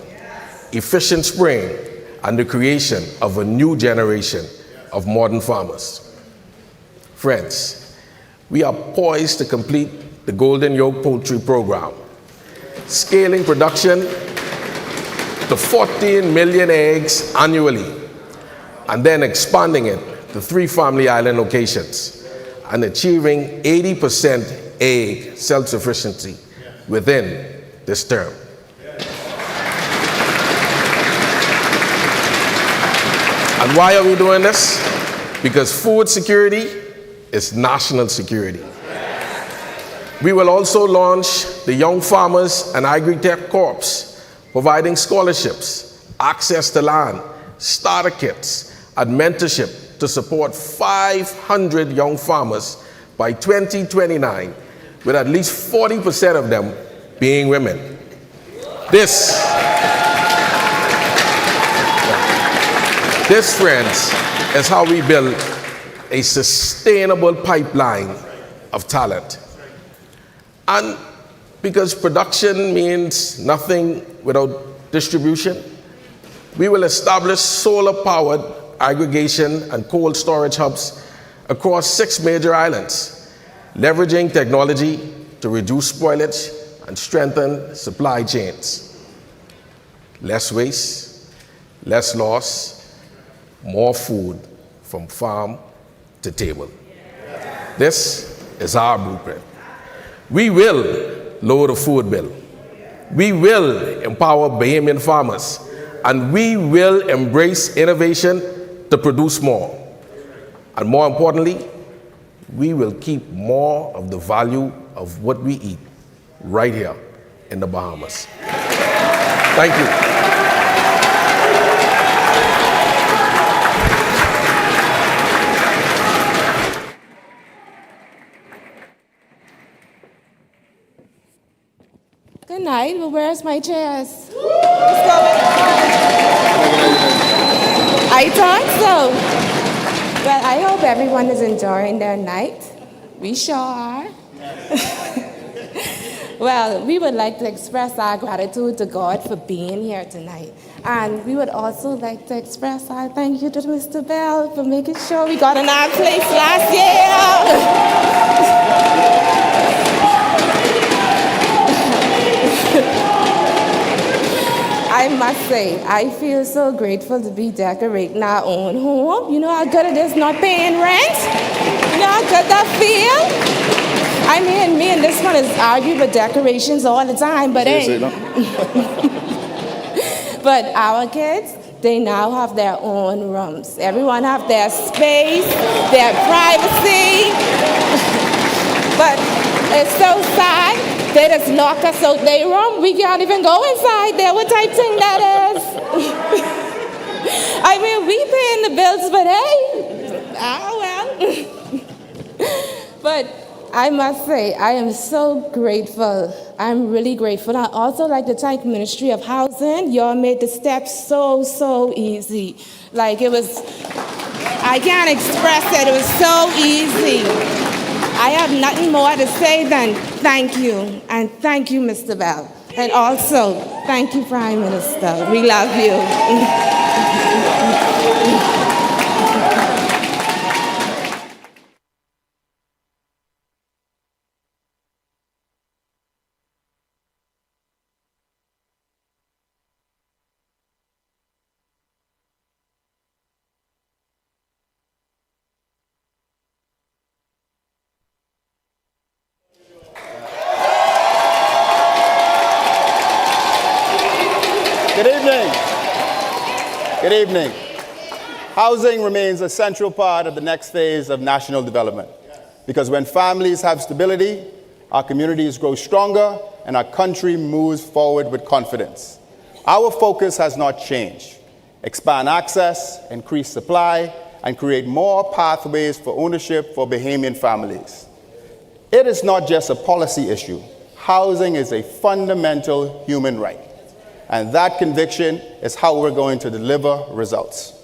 Speaker 23: efficient spraying, and the creation of a new generation of modern farmers. Friends, we are poised to complete the Golden Yoke Poultry Program, scaling production to 14 million eggs annually, and then expanding it to 3 Family Island locations, and achieving 80% egg self-sufficiency within this term. And why are we doing this? Because food security is national security. We will also launch the Young Farmers and Agri-Tech Corps, providing scholarships, access to land, starter kits, and mentorship to support 500 young farmers by 2029, with at least 40% of them being women. This, friends, is how we build a sustainable pipeline of talent. And because production means nothing without distribution, we will establish solar-powered aggregation and cold storage hubs across 6 major islands, leveraging technology to reduce spoilage and strengthen supply chains. Less waste, less loss, more food from farm to table. This is our blueprint. We will lower the food bill. We will empower Bahamian farmers, and we will embrace innovation to produce more. And more importantly, we will keep more of the value of what we eat right here in the Bahamas. Thank you.
Speaker 6: Good night. Well, where's my chairs? I thought so. Well, I hope everyone is enjoying their night. We sure are. Well, we would like to express our gratitude to God for being here tonight. And we would also like to express our thank you to Mr. Bell for making sure we got in our place last year. I must say, I feel so grateful to be decorating our own home. You know how good it is not paying rent? You know how good that feel? I mean, me and this one is arguing with decorations all the time, but hey. But our kids, they now have their own rooms. Everyone have their space, their privacy. But it's so sad. They just lock us out their room. We can't even go inside there. What type thing that is? I mean, we paying the bills, but hey, well. But I must say, I am so grateful. I'm really grateful. I also like to thank Ministry of Housing. Y'all made the steps so easy. Like it was, I can't express it. It was so easy. I have nothing more to say than thank you. And thank you, Mr. Bell. And also, thank you, Prime Minister. We love you.
Speaker 7: Good evening. Housing remains a central part of the next phase of national development, because when families have stability our communities grow stronger, and our country moves forward with confidence. Our focus has not changed. Expand access, increase supply, and create more pathways for ownership for Bahamian families. It is not just a policy issue. Housing is a fundamental human right. And that conviction is how we're going to deliver results.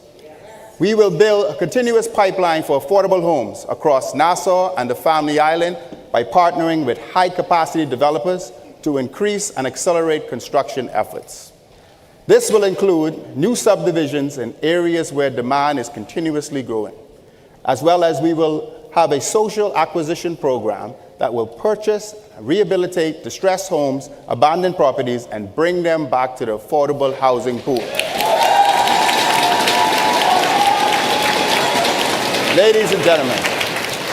Speaker 7: We will build a continuous pipeline for affordable homes across Nassau and the Family Island by partnering with high-capacity developers to increase and accelerate construction efforts. This will include new subdivisions in areas where demand is continuously growing, as well as we will have a social acquisition program that will purchase, rehabilitate distressed homes, abandoned properties, and bring them back to the affordable housing pool. Ladies and gentlemen,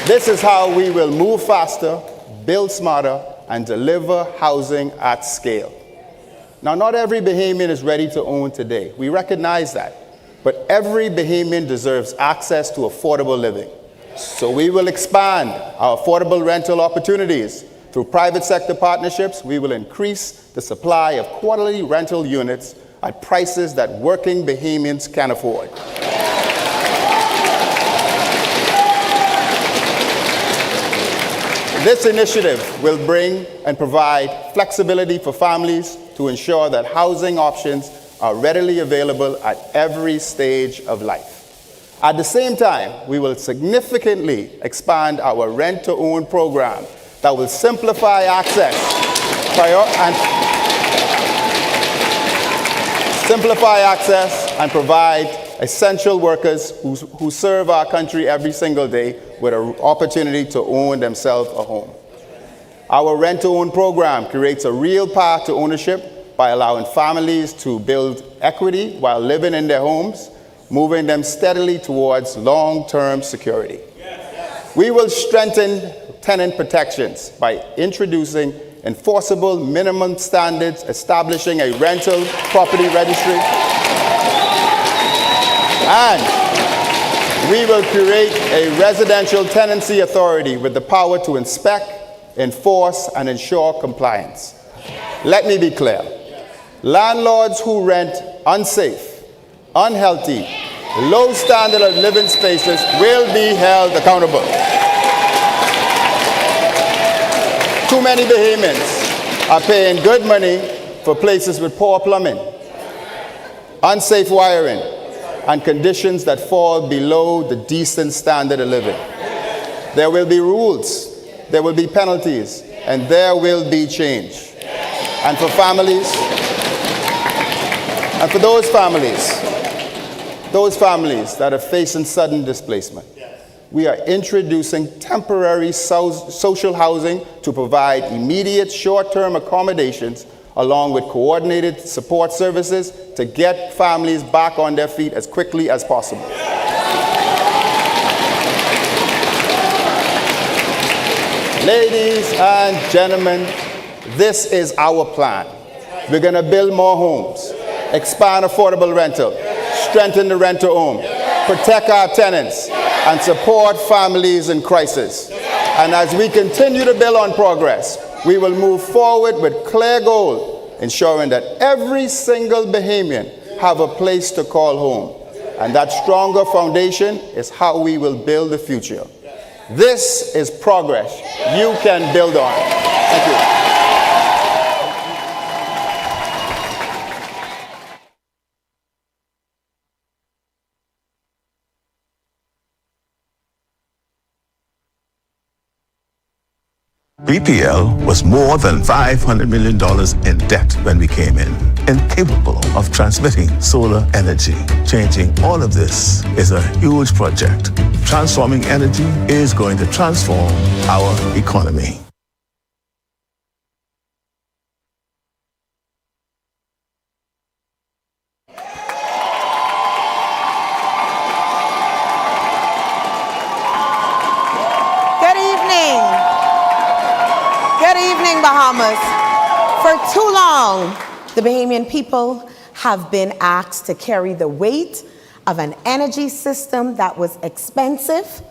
Speaker 7: this is how we will move faster, build smarter, and deliver housing at scale. Now, not every Bahamian is ready to own today. We recognize that. But every Bahamian deserves access to affordable living. So we will expand our affordable rental opportunities. Through private sector partnerships, we will increase the supply of quality rental units at prices that working Bahamians can afford. This initiative will bring and provide flexibility for families to ensure that housing options are readily available at every stage of life. At the same time, we will significantly expand our rent-to-own program that will simplify access and provide essential workers who serve our country every single day with an opportunity to own themselves a home. Our rent-to-own program creates a real path to ownership by allowing families to build equity while living in their homes, moving them steadily towards long-term security. We will strengthen tenant protections by introducing enforceable minimum standards, establishing a rental property registry, and we will create a residential tenancy authority with the power to inspect, enforce, and ensure compliance. Let me be clear. Landlords who rent unsafe, unhealthy, low standard of living spaces will be held accountable. Too many Bahamians are paying good money for places with poor plumbing, unsafe wiring, and conditions that fall below the decent standard of living. There will be rules, there will be penalties, and there will be change. And for families, and for those families that are facing sudden displacement, we are introducing temporary social housing to provide immediate short-term accommodations along with coordinated support services to get families back on their feet as quickly as possible. Ladies and gentlemen, this is our plan. We're going to build more homes, expand affordable rental, strengthen the rent-to-own, protect our tenants, and support families in crisis. And as we continue to build on progress, we will move forward with clear goal, ensuring that every single Bahamian have a place to call home. And that stronger foundation is how we will build the future. This is progress you can build on. Thank you.
Speaker 3: BPL was more than $500 million in debt when we came in, incapable of transmitting solar energy. Changing all of this is a huge project. Transforming energy is going to transform our economy.
Speaker 5: Bahamas. For too long, the Bahamian people have been asked to carry the weight of an energy system that was expensive,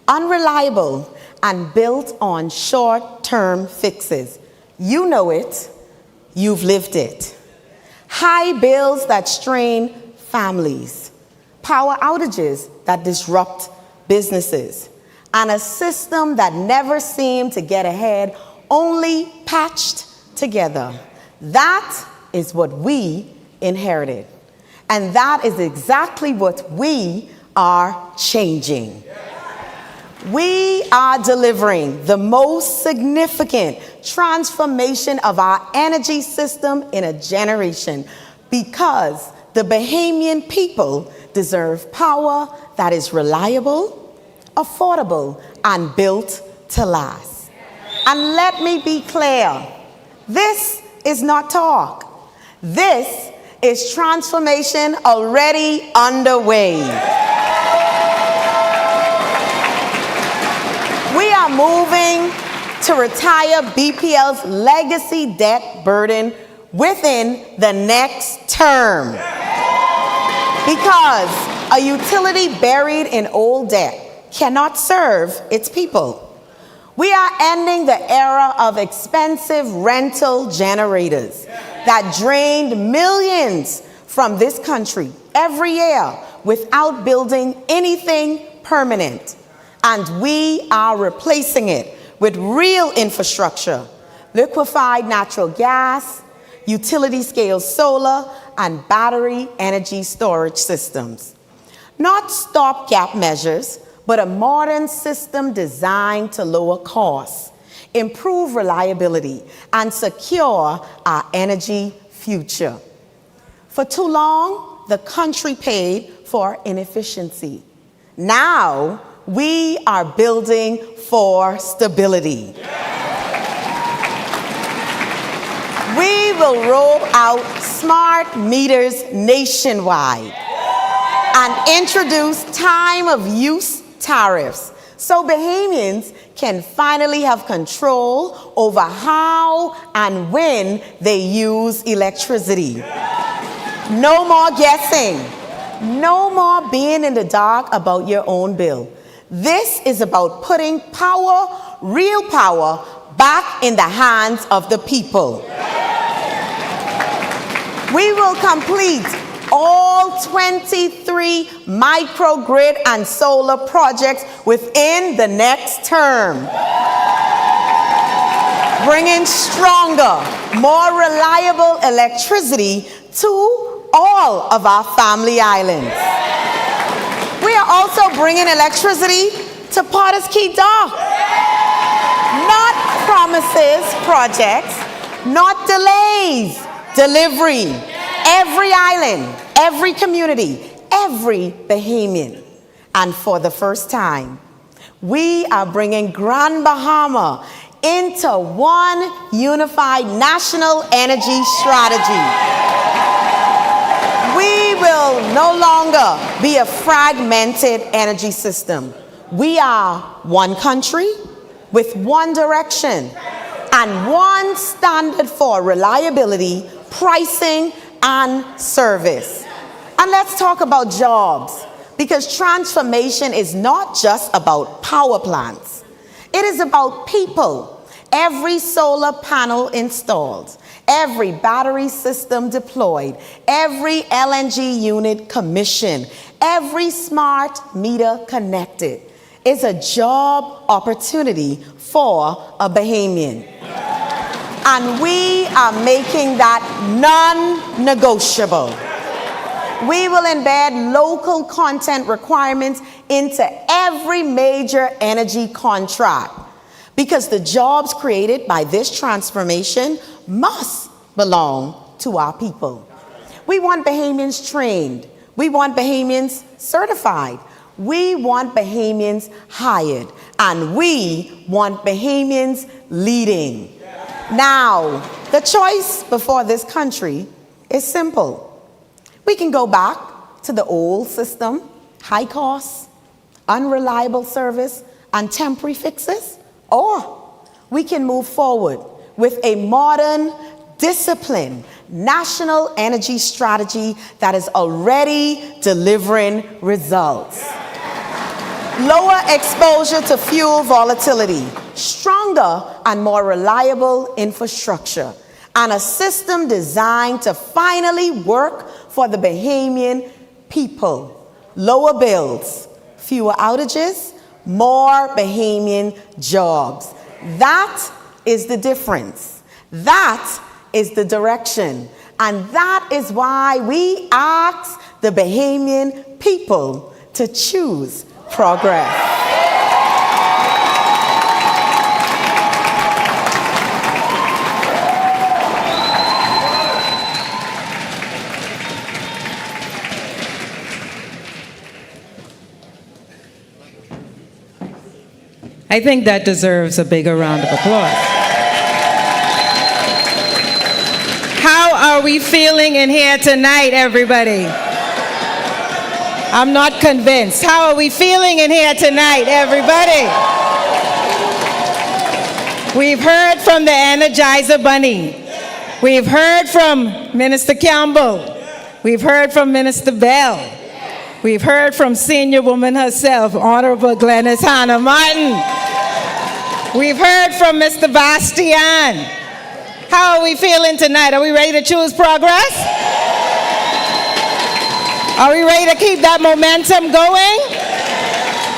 Speaker 5: unreliable, and built on short-term fixes. You know it, you've lived it. High bills that strain families, power outages that disrupt businesses, and a system that never seemed to get ahead, only patched together. That is what we inherited. And that is exactly what we are changing. We are delivering the most significant transformation of our energy system in a generation because the Bahamian people deserve power that is reliable, affordable, and built to last. And let me be clear, this is not talk. This is transformation already underway. We are moving to retire BPL's legacy debt burden within the next term. Because a utility buried in old debt cannot serve its people. We are ending the era of expensive rental generators that drained millions from this country every year without building anything permanent. And we are replacing it with real infrastructure, liquefied natural gas, utility-scale solar, and battery energy storage systems. Not stopgap measures, but a modern system designed to lower costs, improve reliability, and secure our energy future. For too long, the country paid for inefficiency. Now, we are building for stability. We will roll out smart meters nationwide and introduce time of use tariffs so Bahamians can finally have control over how and when they use electricity. No more guessing. No more being in the dark about your own bill. This is about putting power, real power, back in the hands of the people. We will complete all 23 microgrid and solar projects within the next term, bringing stronger, more reliable electricity to all of our family islands. We are also bringing electricity to Potter's Key Dock. Not promises, projects, not delays, delivery. Every island, every community, every Bahamian. And for the first time, we are bringing Grand Bahama into one unified national energy strategy. We will no longer be a fragmented energy system. We are one country with one direction and one standard for reliability, pricing, and service. And let's talk about jobs, because transformation is not just about power plants. It is about people. Every solar panel installed, every battery system deployed, every LNG unit commissioned, every smart meter connected is a job opportunity for a Bahamian. And we are making that non-negotiable. We will embed local content requirements into every major energy contract because the jobs created by this transformation must belong to our people. We want Bahamians trained. We want Bahamians certified. We want Bahamians hired. And we want Bahamians leading. Now, the choice before this country is simple. We can go back to the old system, high costs, unreliable service, and temporary fixes, or we can move forward with a modern, disciplined, national energy strategy that is already delivering results. lower exposure to fuel volatility, stronger and more reliable infrastructure, and a system designed to finally work for the Bahamian people. Lower bills, fewer outages, more Bahamian jobs. That is the difference. That is the direction. And that is why we ask the Bahamian people to choose progress.
Speaker 2: I think that deserves a bigger round of applause. How are we feeling in here tonight, everybody? I'm not convinced. How are we feeling in here tonight, everybody? We've heard from the Energizer Bunny. We've heard from Minister Campbell. We've heard from Minister Bell. We've heard from senior woman herself, Honorable Glenys Hannah Martin. We've heard from Mr. Bastian. How are we feeling tonight? Are we ready to choose progress? Are we ready to keep that momentum going?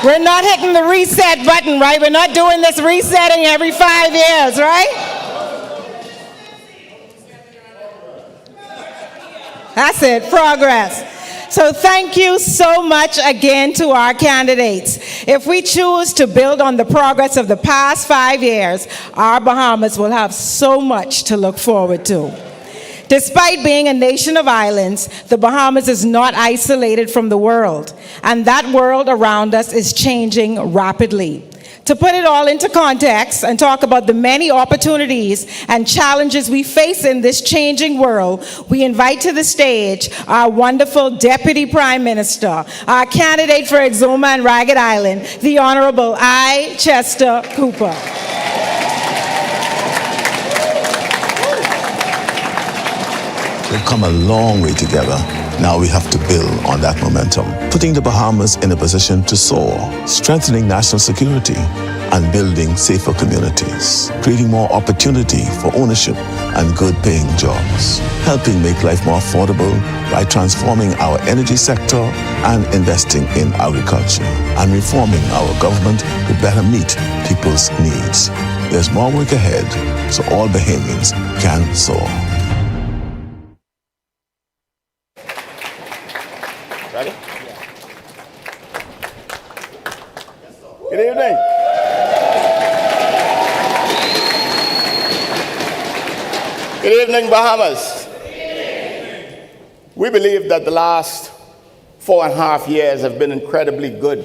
Speaker 2: We're not hitting the reset button, right? We're not doing this resetting every 5 years, right? That's it, progress. So thank you so much again to our candidates. If we choose to build on the progress of the past 5 years, our Bahamas will have so much to look forward to. Despite being a nation of islands, the Bahamas is not isolated from the world, and that world around us is changing rapidly. To put it all into context and talk about the many opportunities and challenges we face in this changing world, we invite to the stage our wonderful Deputy Prime Minister, our candidate for Exuma and Ragged Island, the Honorable I. Chester Cooper.
Speaker 3: We've come a long way together. Now we have to build on that momentum, putting the Bahamas in a position to soar, strengthening national security, and building safer communities, creating more opportunity for ownership and good-paying jobs, helping make life more affordable by transforming our energy sector and investing in agriculture, and reforming our government to better meet people's needs. There's more work ahead, so all Bahamians can soar.
Speaker 18: Ready? Good evening. Good evening, Bahamas. We believe that the last 4.5 years have been incredibly good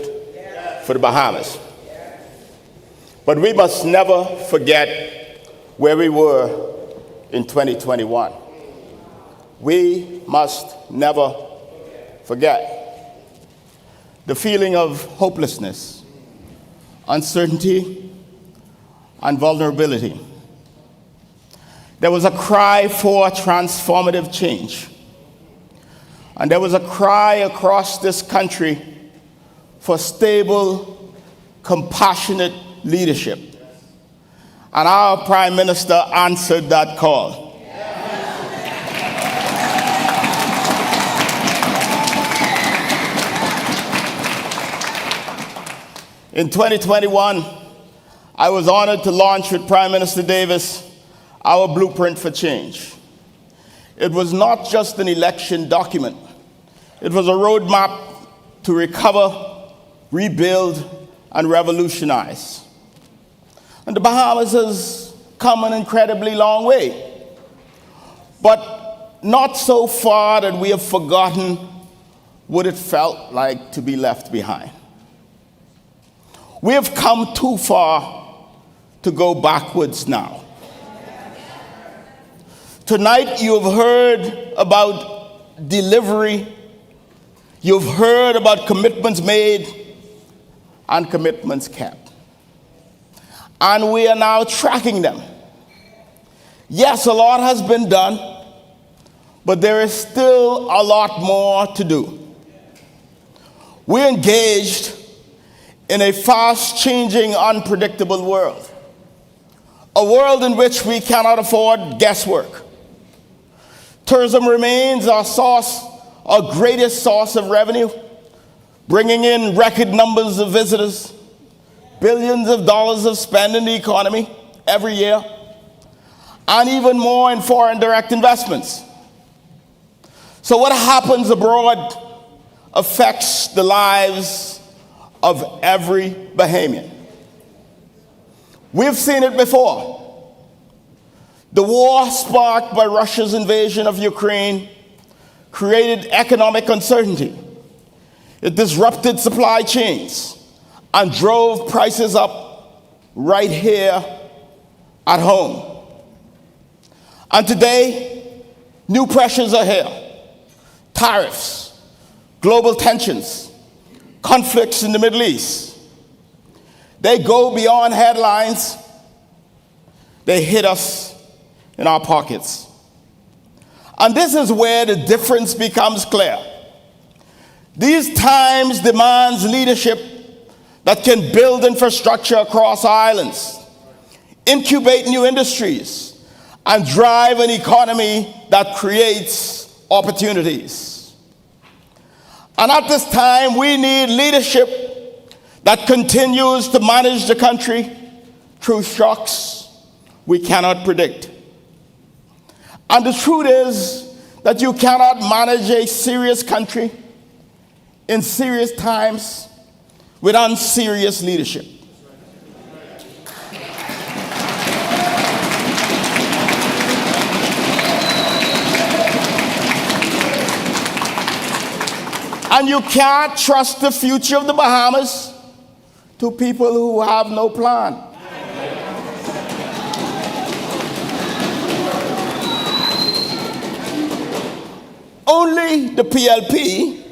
Speaker 18: for the Bahamas. But we must never forget where we were in 2021. We must never forget the feeling of hopelessness, uncertainty, and vulnerability. There was a cry for transformative change. And there was a cry across this country for stable, compassionate leadership. And our Prime Minister answered that call. In 2021, I was honored to launch with Prime Minister Davis our Blueprint for Change. It was not just an election document. It was a roadmap to recover, rebuild, and revolutionize. And the Bahamas has come an incredibly long way, but not so far that we have forgotten what it felt like to be left behind. We have come too far to go backwards now. Tonight you have heard about delivery, you've heard about commitments made and commitments kept. And we are now tracking them. Yes, a lot has been done, but there is still a lot more to do. We're engaged
Speaker 8: in a fast-changing, unpredictable world. A world in which we cannot afford guesswork. Tourism remains our greatest source of revenue, bringing in record numbers of visitors, billions of dollars of spend in the economy every year, and even more in foreign direct investments. So what happens abroad affects the lives of every Bahamian. We've seen it before. The war sparked by Russia's invasion of Ukraine created economic uncertainty. It disrupted supply chains and drove prices up right here at home. And today, new pressures are here. Tariffs, global tensions, conflicts in the Middle East. They go beyond headlines. They hit us in our pockets. And this is where the difference becomes clear. These times demands leadership that can build infrastructure across our islands, incubate new industries, and drive an economy that creates opportunities. And at this time, we need leadership that continues to manage the country through shocks we cannot predict. And the truth is that you cannot manage a serious country in serious times with unserious leadership. And you can't trust the future of the Bahamas to people who have no plan. Only the PLP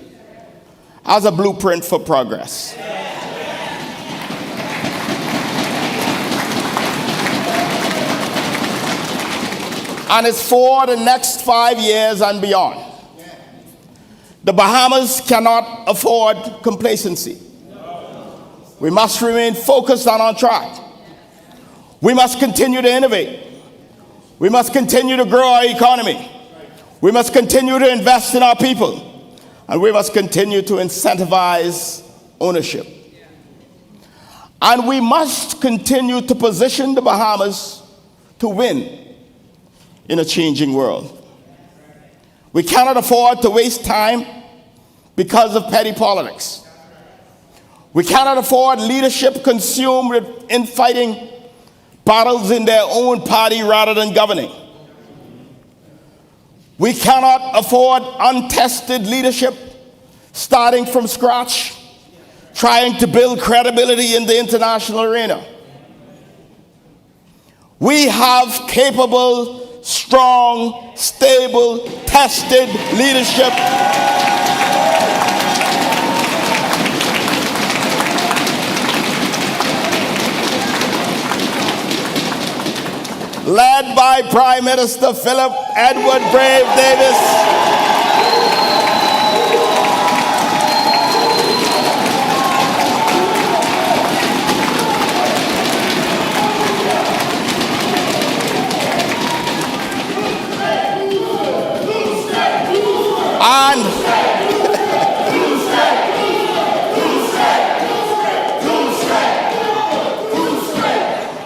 Speaker 8: has a blueprint for progress. And it's for the next 5 years and beyond. The Bahamas cannot afford complacency. We must remain focused and on track. We must continue to innovate. We must continue to grow our economy. We must continue to invest in our people. And we must continue to incentivize ownership. And we must continue to position the Bahamas to win in a changing world. We cannot afford to waste time because of petty politics. We cannot afford leadership consumed with infighting battles in their own party rather than governing. We cannot afford untested leadership starting from scratch, trying to build credibility in the international arena. We have capable, strong, stable, tested leadership led by Prime Minister Philip Edward Brave Davis.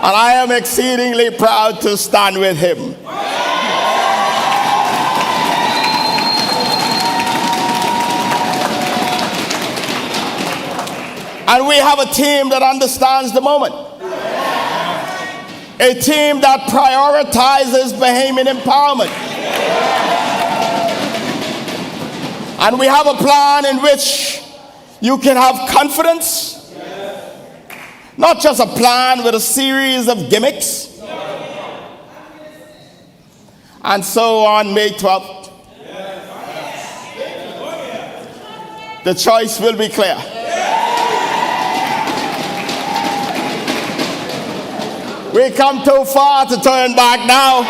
Speaker 8: And I am exceedingly proud to stand with him. And we have a team that understands the moment. A team that prioritizes Bahamian empowerment. And we have a plan in which you can have confidence. Not just a plan with a series of gimmicks. And so on May 12th, the choice will be clear. We come too far to turn back now.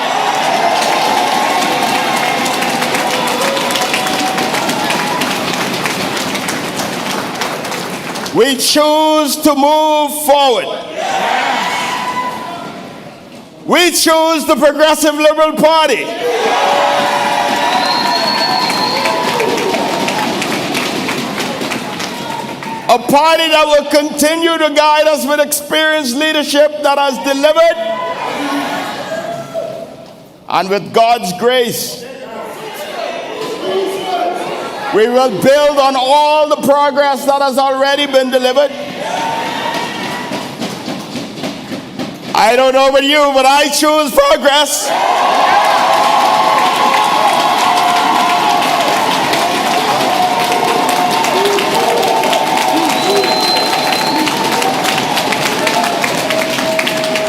Speaker 8: We choose to move forward. We choose the Progressive Liberal Party. A party that will continue to guide us with experienced leadership that has delivered, and with God's grace, we will build on all the progress that has already been delivered. I don't know about you, but I choose progress.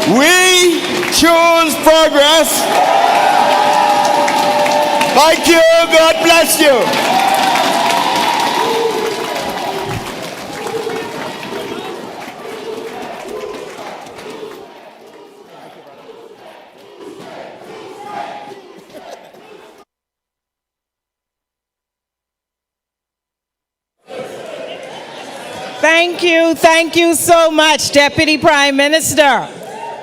Speaker 8: We choose progress. Thank you. God bless you.
Speaker 2: Thank you so much, Deputy Prime Minister.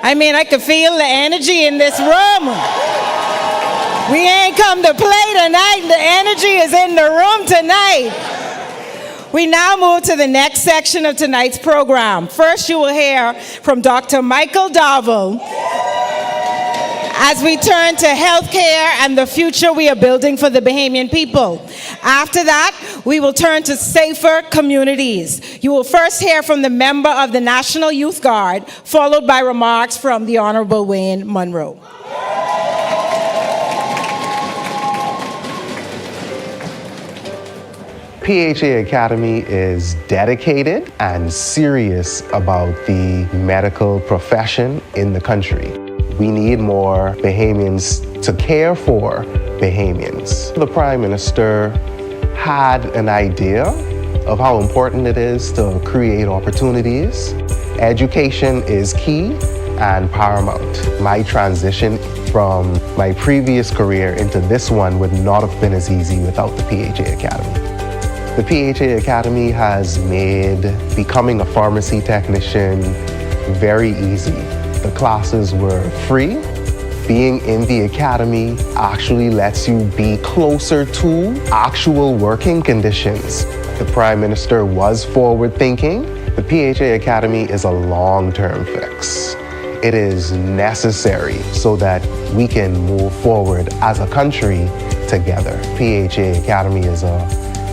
Speaker 2: I mean, I could feel the energy in this room. We ain't come to play tonight. The energy is in the room tonight. We now move to the next section of tonight's program. First, you will hear from Dr. Michael Darville as we turn to healthcare and the future we are building for the Bahamian people. After that, we will turn to safer communities. You will first hear from the member of the National Youth Guard, followed by remarks from the Honorable Wayne Munro.
Speaker 9: PHA Academy is dedicated and serious about the medical profession in the country. We need more Bahamians to care for Bahamians. The Prime Minister had an idea of how important it is to create opportunities. Education is key and paramount. My transition from my previous career into this one would not have been as easy without the PHA Academy. The PHA Academy has made becoming a pharmacy technician very easy. The classes were free. Being in the academy actually lets you be closer to actual working conditions. The Prime Minister was forward-thinking. The PHA Academy is a long-term fix. It is necessary so that we can move forward as a country together. PHA Academy is a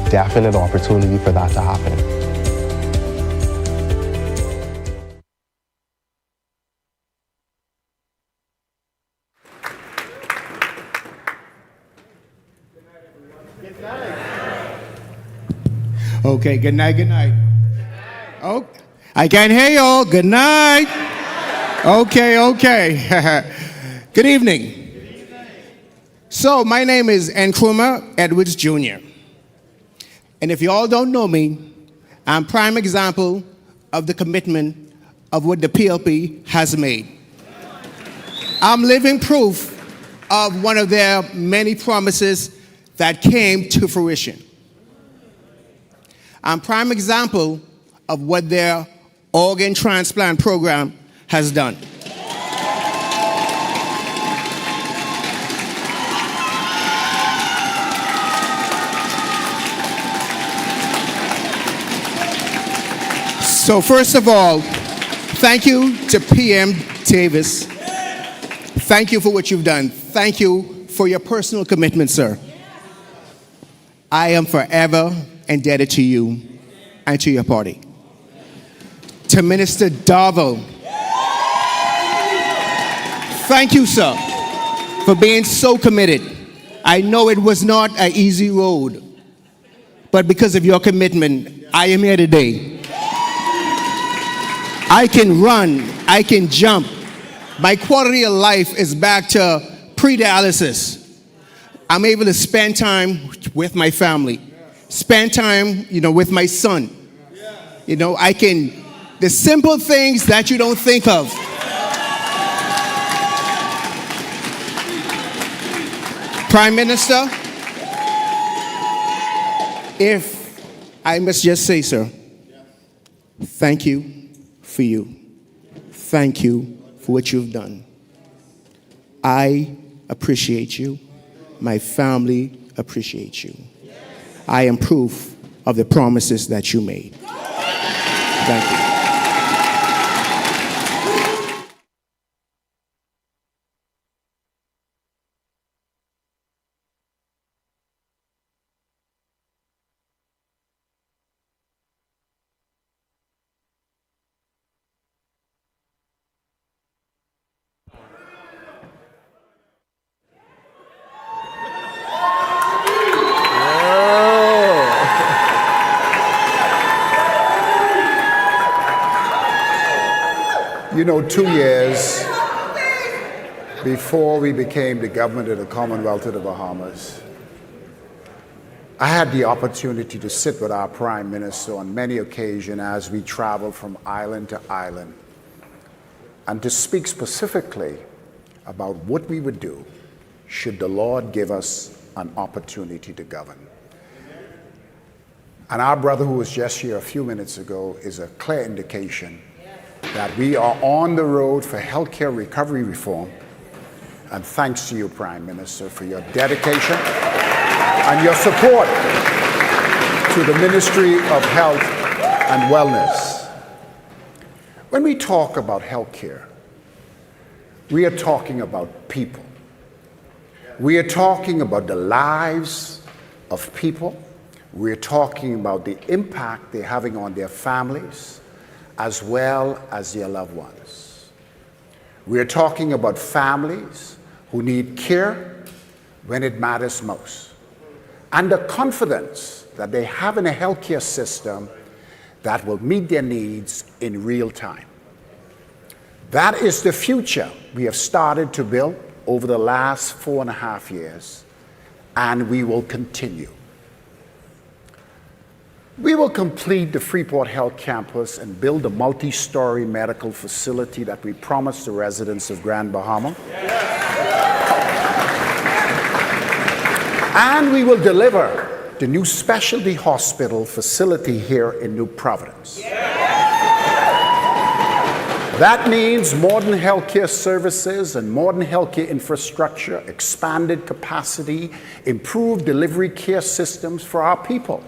Speaker 9: definite opportunity for that to happen.
Speaker 10: Okay, good night, good night. Oh, I can't hear y'all. Good night. Okay. Good evening. So, my name is Nkrumah Edwards Jr. And if you all don't know me, I'm prime example of the commitment of what the PLP has made. I'm living proof of one of their many promises that came to fruition. I'm prime example of what their organ transplant program has done. So first of all, thank you to PM Davis. Thank you for what you've done. Thank you for your personal commitment, sir. I am forever indebted to you and to your party. To Minister Darville, thank you, sir, for being so committed. I know it was not an easy road, but because of your commitment, I am here today. I can run, I can jump. My quality of life is back to pre-dialysis. I'm able to spend time with my family, spend time, with my son. The simple things that you don't think of. Prime Minister, if I must just say, sir, Thank you for you. Thank you for what you've done. I appreciate you. My family appreciates you. I am proof of the promises that you made. Thank you.
Speaker 11: You know, 2 years before we became the government of the Commonwealth of the Bahamas, I had the opportunity to sit with our Prime Minister on many occasions as we traveled from island to island and to speak specifically about what we would do should the Lord give us an opportunity to govern. And our brother who was just here a few minutes ago is a clear indication that we are on the road for healthcare recovery reform. And thanks to you, Prime Minister, for your dedication and your support to the Ministry of Health and Wellness. When we talk about healthcare, we are talking about people. We are talking about the lives of people. We are talking about the impact they're having on their families, as well as their loved ones. We are talking about families who need care when it matters most, and the confidence that they have in a healthcare system that will meet their needs in real time. That is the future we have started to build over the last 4.5 years, and we will continue. We will complete the Freeport Health Campus and build a multi-story medical facility that we promised the residents of Grand Bahama. And we will deliver the new specialty hospital facility here in New Providence. That means modern healthcare services and modern healthcare infrastructure, expanded capacity, improved delivery care systems for our people.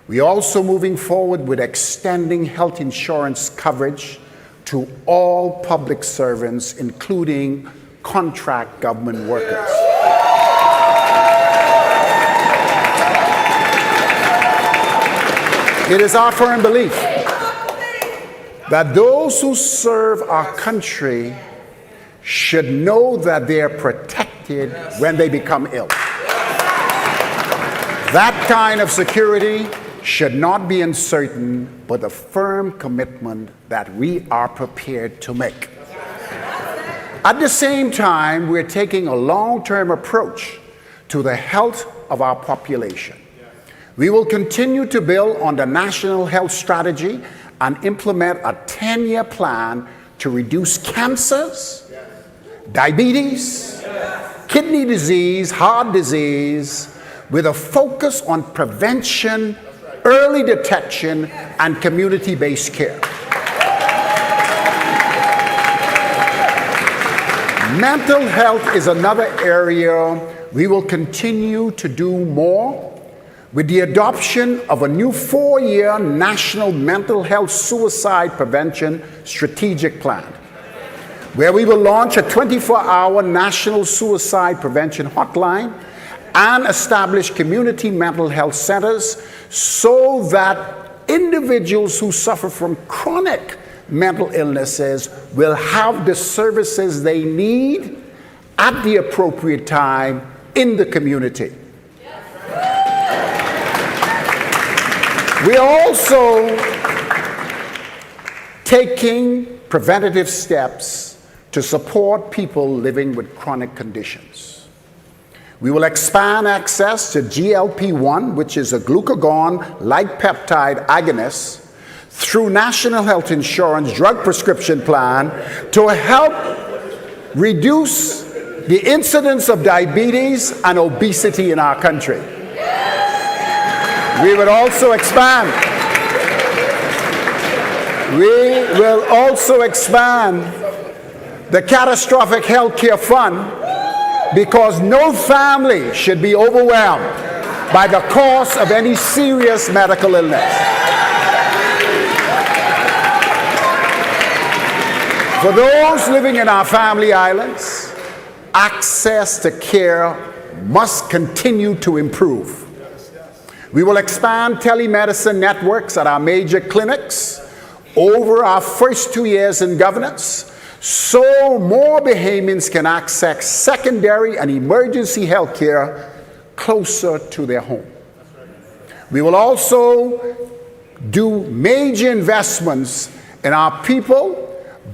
Speaker 11: We are also moving forward with extending health insurance coverage to all public servants, including contract government workers. It is our firm belief that those who serve our country should know that they are protected when they become ill. That kind of security should not be uncertain, but a firm commitment that we are prepared to make. At the same time, we're taking a long-term approach to the health of our population. We will continue to build on the National Health Strategy and implement a 10-year plan to reduce cancers, diabetes, kidney disease, heart disease, with a focus on prevention, early detection, and community-based care. Mental health is another area we will continue to do more with the adoption of a new 4-year National Mental Health Suicide Prevention Strategic Plan, where we will launch a 24-hour National Suicide Prevention Hotline and establish community mental health centers so that individuals who suffer from chronic mental illnesses will have the services they need at the appropriate time in the community. We are also taking preventative steps to support people living with chronic conditions. We will expand access to GLP-1, which is a glucagon-like peptide agonist, through National Health Insurance Drug Prescription Plan to help reduce the incidence of diabetes and obesity in our country. We would also expand We will also expand the catastrophic health care fund because no family should be overwhelmed by the cost of any serious medical illness. For those living in our family islands, access to care must continue to improve. We will expand telemedicine networks at our major clinics over our first 2 years in governance, so more Bahamians can access secondary and emergency health care closer to their home. We will also do major investments in our people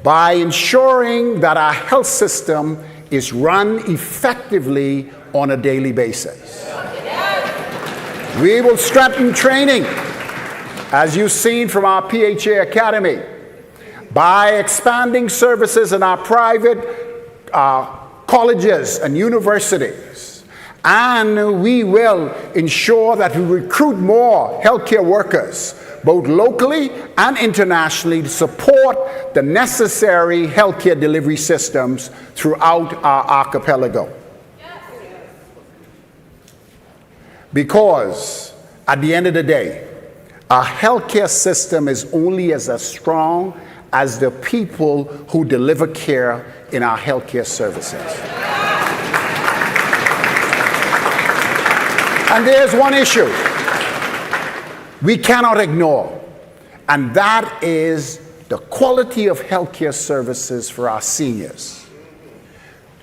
Speaker 11: by ensuring that our health system is run effectively on a daily basis. We will strengthen training, as you've seen from our PHA Academy, by expanding services in our private colleges and universities. And we will ensure that we recruit more healthcare workers, both locally and internationally, to support the necessary healthcare delivery systems throughout our archipelago. Because at the end of the day, our healthcare system is only as strong as the people who deliver care in our healthcare services. And there's one issue we cannot ignore, and that is the quality of healthcare services for our seniors.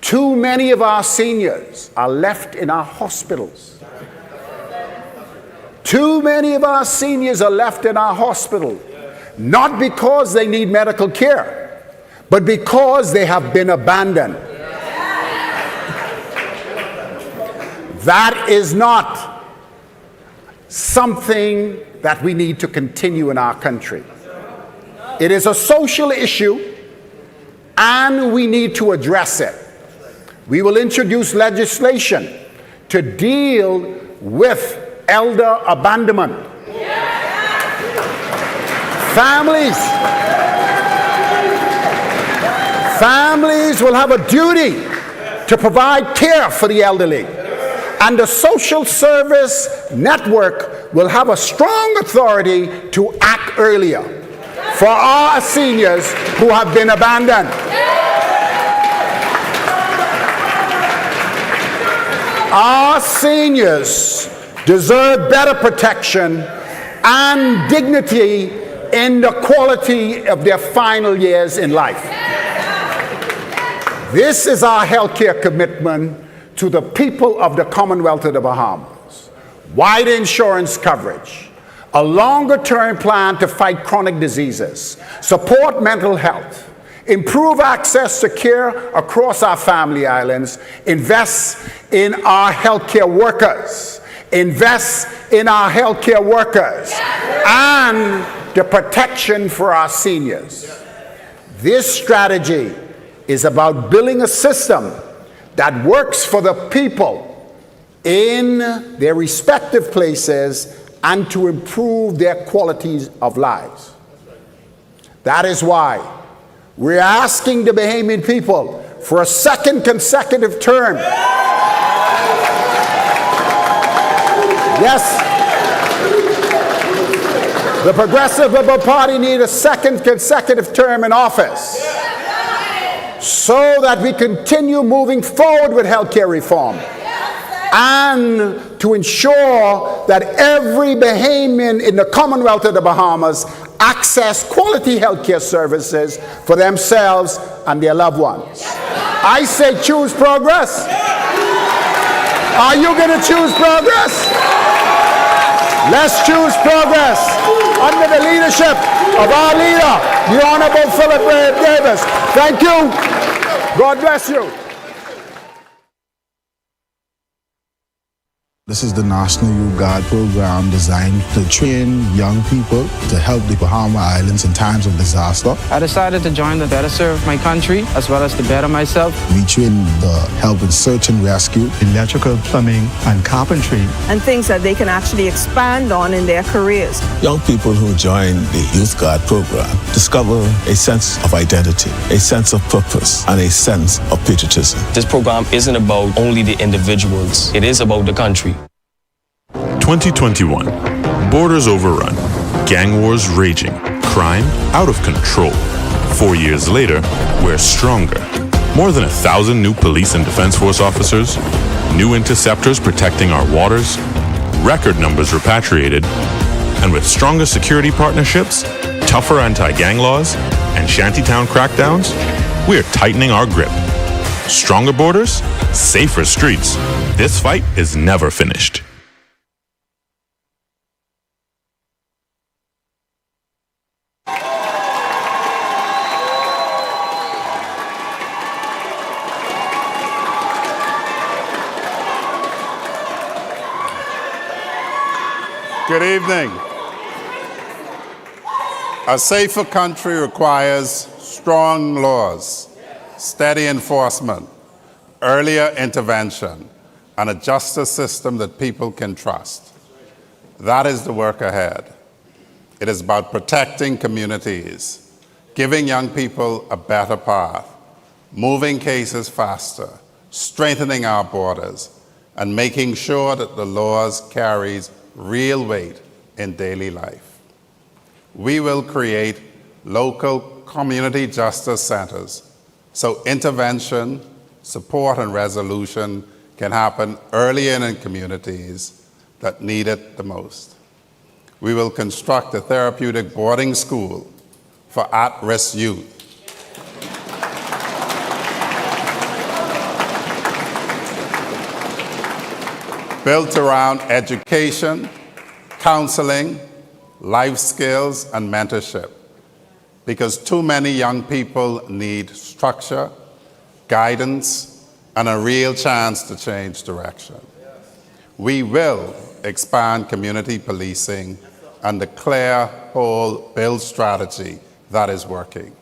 Speaker 11: Too many of our seniors are left in our hospitals. Too many of our seniors are left in our hospital, not because they need medical care, but because they have been abandoned. That is not something that we need to continue in our country. It is a social issue, and we need to address it. We will introduce legislation to deal with elder abandonment. Families will have a duty to provide care for the elderly, and the social service network will have a strong authority to act earlier for our seniors who have been abandoned. Our seniors deserve better protection and dignity in the quality of their final years in life. This is our healthcare commitment to the people of the Commonwealth of the Bahamas. Wide insurance coverage, a longer-term plan to fight chronic diseases, support mental health, improve access to care across our family islands, invest in our healthcare workers, and the protection for our seniors. This strategy is about building a system that works for the people in their respective places and to improve their qualities of lives. That is why we're asking the Bahamian people for a second consecutive term. Yes, the Progressive Liberal Party needs a second consecutive term in office so that we continue moving forward with healthcare reform and to ensure that every Bahamian in the Commonwealth of the Bahamas access quality healthcare services for themselves and their loved ones. I say choose progress. Are you going to choose progress? Let's choose progress under the leadership of our leader, the Honorable PLP Brave Davis. Thank you. God bless you.
Speaker 12: This is the National Youth Guard program designed to train young people to help the Bahama Islands in times of disaster.
Speaker 13: I decided to join to better serve my country as well as to better myself.
Speaker 12: We train the help in search and rescue,
Speaker 14: electrical, plumbing, and carpentry.
Speaker 24: And things that they can actually expand on in their careers.
Speaker 3: Young people who join the Youth Guard program discover a sense of identity, a sense of purpose, and a sense of patriotism.
Speaker 25: This program isn't about only the individuals. It is about the country.
Speaker 26: 2021. Borders overrun. Gang wars raging. Crime out of control. 4 years later, we're stronger. More than 1,000 new police and defense force officers, new interceptors protecting our waters, record numbers repatriated, and with stronger security partnerships, tougher anti-gang laws, and shantytown crackdowns, we're tightening our grip. Stronger borders, safer streets. This fight is never finished.
Speaker 27: Good evening. A safer country requires strong laws, steady enforcement, earlier intervention, and a justice system that people can trust. That is the work ahead. It is about protecting communities, giving young people a better path, moving cases faster, strengthening our borders, and making sure that the laws carries real weight in daily life. We will create local community justice centers so intervention, support, and resolution can happen early in communities that need it the most. We will construct a therapeutic boarding school for at-risk youth. Built around education, counseling, life skills, and mentorship, because too many young people need structure, guidance, and a real chance to change direction. We will expand community policing and declare whole build strategy that is working.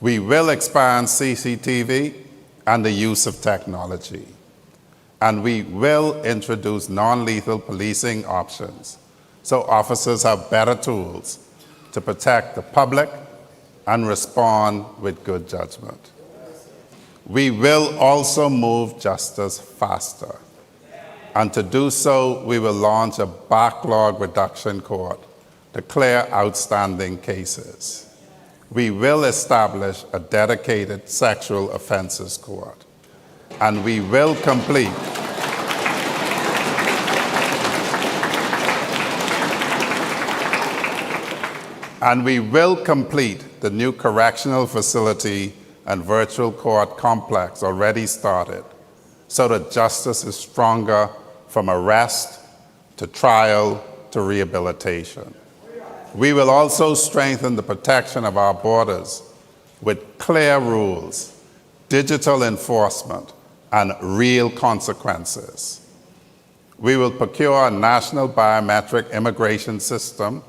Speaker 27: We will expand CCTV and the use of technology. And we will introduce non-lethal policing options so officers have better tools to protect the public and respond with good judgment. We will also move justice faster. And to do so, we will launch a backlog reduction court to clear outstanding cases. We will establish a dedicated sexual offenses court. And we will complete the new correctional facility and virtual court complex already started so that justice is stronger from arrest to trial to rehabilitation. We will also strengthen the protection of our borders with clear rules, digital enforcement, and real consequences. We will procure a national biometric immigration system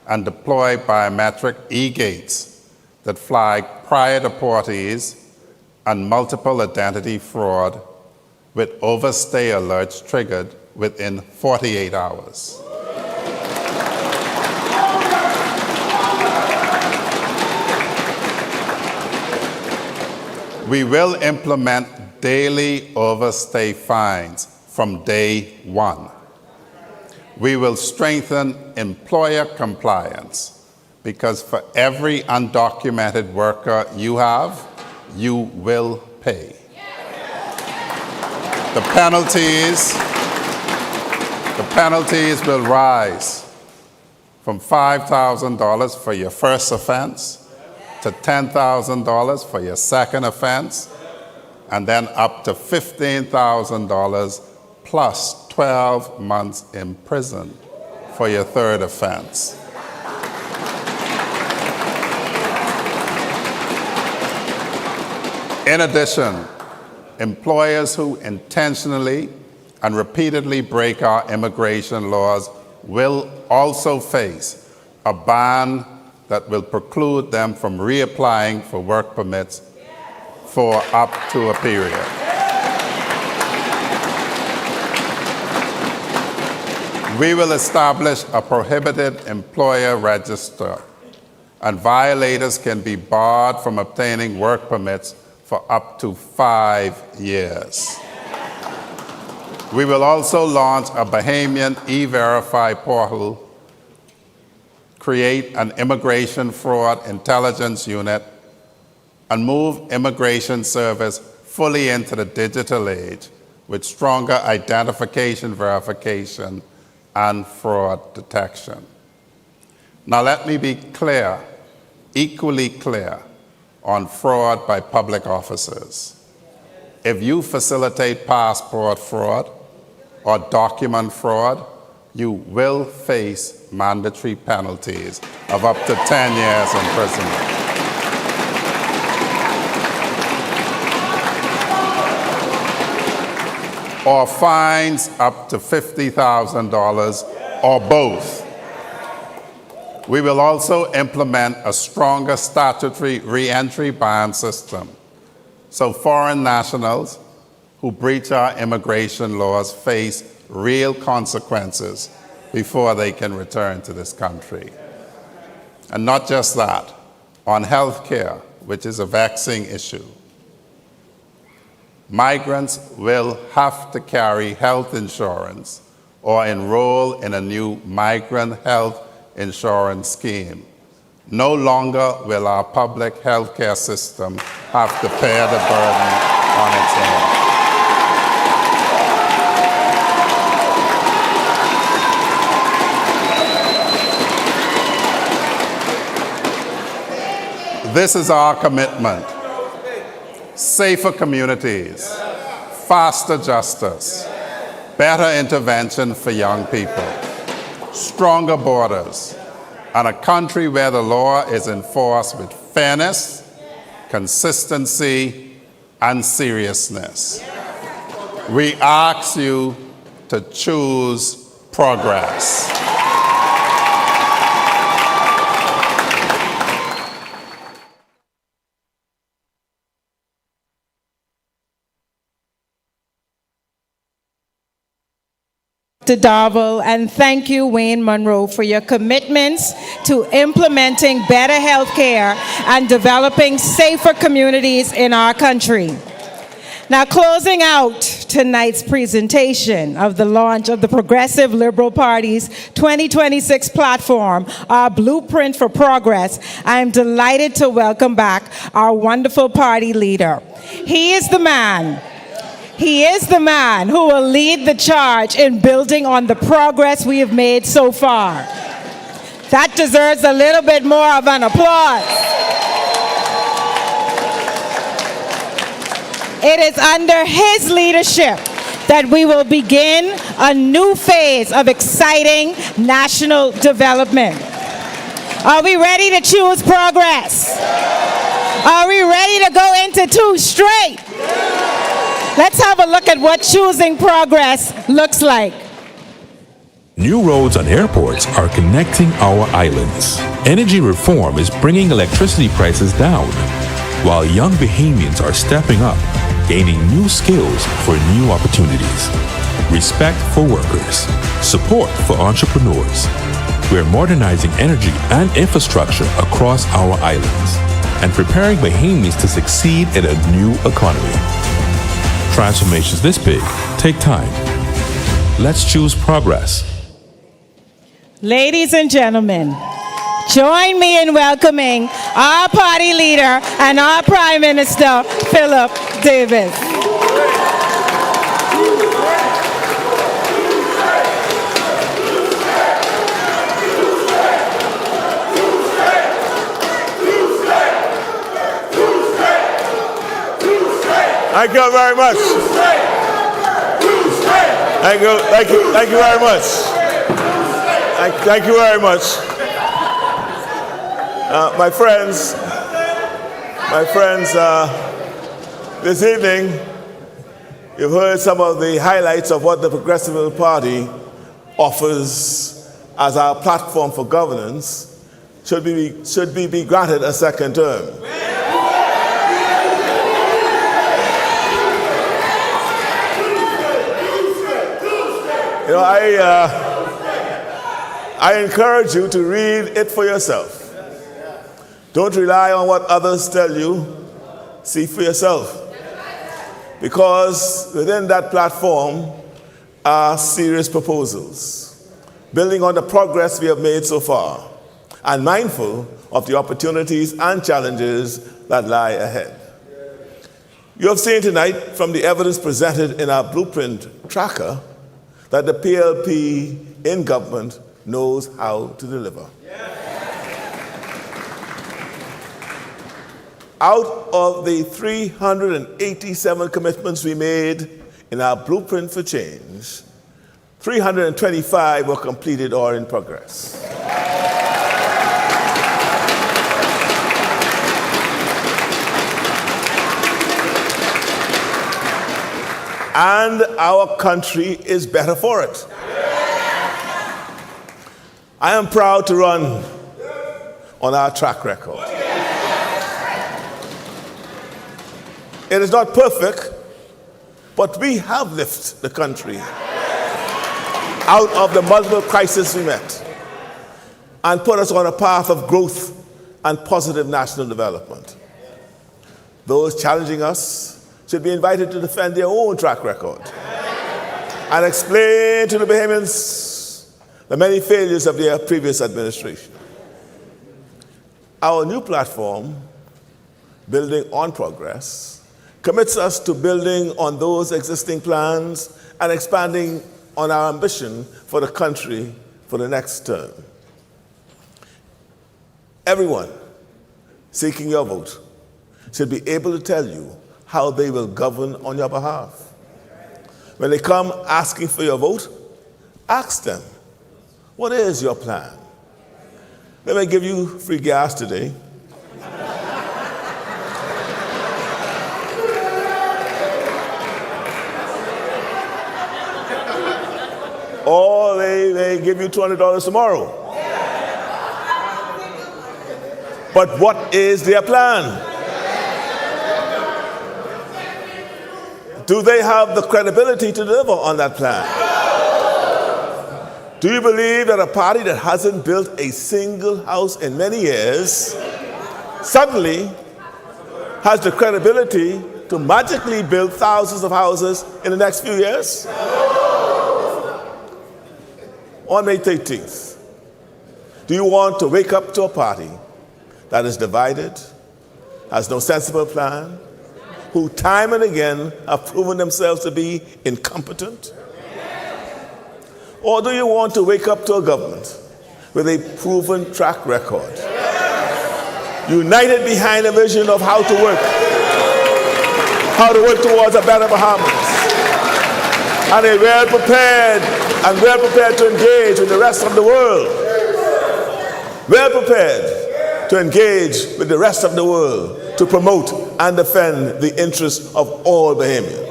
Speaker 27: and deploy biometric e-gates that flag prior deportees and multiple identity fraud with overstay alerts triggered within 48 hours. We will implement daily overstay fines from day one. We will strengthen employer compliance because for every undocumented worker you have, you will pay. The penalties will rise from $5,000 for your first offense to $10,000 for your second offense, and then up to $15,000 plus 12 months in prison for your third offense. In addition, employers who intentionally and repeatedly break our immigration laws will also face a ban that will preclude them from reapplying for work permits for up to a period. We will establish a prohibited employer register, and violators can be barred from obtaining work permits for up to 5 years. We will also launch a Bahamian E-Verify portal, create an immigration fraud intelligence unit, and move immigration service fully into the digital age with stronger identification verification and fraud detection. Now let me be clear, equally clear, on fraud by public officers. If you facilitate passport fraud or document fraud, you will face mandatory penalties of up to 10 years imprisonment. Or fines up to $50,000 or both. We will also implement a stronger statutory re-entry ban system, so foreign nationals who breach our immigration laws face real consequences before they can return to this country. And not just that, on health care, which is a vexing issue. Migrants will have to carry health insurance or enroll in a new migrant health insurance scheme. No longer will our public health care system have to bear the burden on its own. This is our commitment. Safer communities, faster justice, better intervention for young people, stronger borders, and a country where the law is enforced with fairness, consistency, and seriousness. We ask you to choose progress.
Speaker 2: Darville, and thank you, Wayne Monroe, for your commitments to implementing better health care and developing safer communities in our country. Now, closing out tonight's presentation of the launch of the Progressive Liberal Party's 2026 platform, our Blueprint for Progress, I am delighted to welcome back our wonderful party leader. He is the man who will lead the charge in building on the progress we have made so far. That deserves a little bit more of an applause. It is under his leadership that we will begin a new phase of exciting national development. Are we ready to choose progress? Are we ready to go into 2 straight? Let's have a look at what choosing progress looks like.
Speaker 26: New roads and airports are connecting our islands. Energy reform is bringing electricity prices down, while young Bahamians are stepping up, gaining new skills for new opportunities. Respect for workers, support for entrepreneurs. We're modernizing energy and infrastructure across our islands and preparing Bahamians to succeed in a new economy. Transformations this big take time. Let's choose progress.
Speaker 2: Ladies and gentlemen, join me in welcoming our party leader and our Prime Minister, Philip Davis.
Speaker 4: Thank you very much. Thank you very much. Thank you very much. My friends, this evening You've heard some of the highlights of what the Progressive Party offers as our platform for governance should we be granted a second term. You know, I encourage you to read it for yourself. Don't rely on what others tell you. See for yourself. Because within that platform are serious proposals, building on the progress we have made so far, and mindful of the opportunities and challenges that lie ahead. You have seen tonight from the evidence presented in our blueprint tracker that the PLP in government knows how to deliver. Out of the 387 commitments we made in our blueprint for change, 325 were completed or in progress. And our country is better for it. I am proud to run on our track record. It is not perfect, but we have lifted the country out of the multiple crises we met and put us on a path of growth and positive national development. Those challenging us should be invited to defend their own track record and explain to the Bahamians the many failures of their previous administration. Our new platform, Building on Progress, commits us to building on those existing plans and expanding on our ambition for the country for the next term. Everyone seeking your vote should be able to tell you how they will govern on your behalf. When they come asking for your vote, ask them, what is your plan? They may give you free gas today. Or they may give you $200 tomorrow. But what is their plan? Do they have the credibility to deliver on that plan? Do you believe that a party that hasn't built a single house in many years suddenly has the credibility to magically build thousands of houses in the next few years? On May 13th, do you want to wake up to a party that is divided, has no sensible plan, who time and again have proven themselves to be incompetent? Or do you want to wake up to a government with a proven track record, united behind a vision of how to work towards a better Bahamas, and a well-prepared to engage with the rest of the world, well-prepared to engage with the rest of the world to promote and defend the interests of all Bahamians?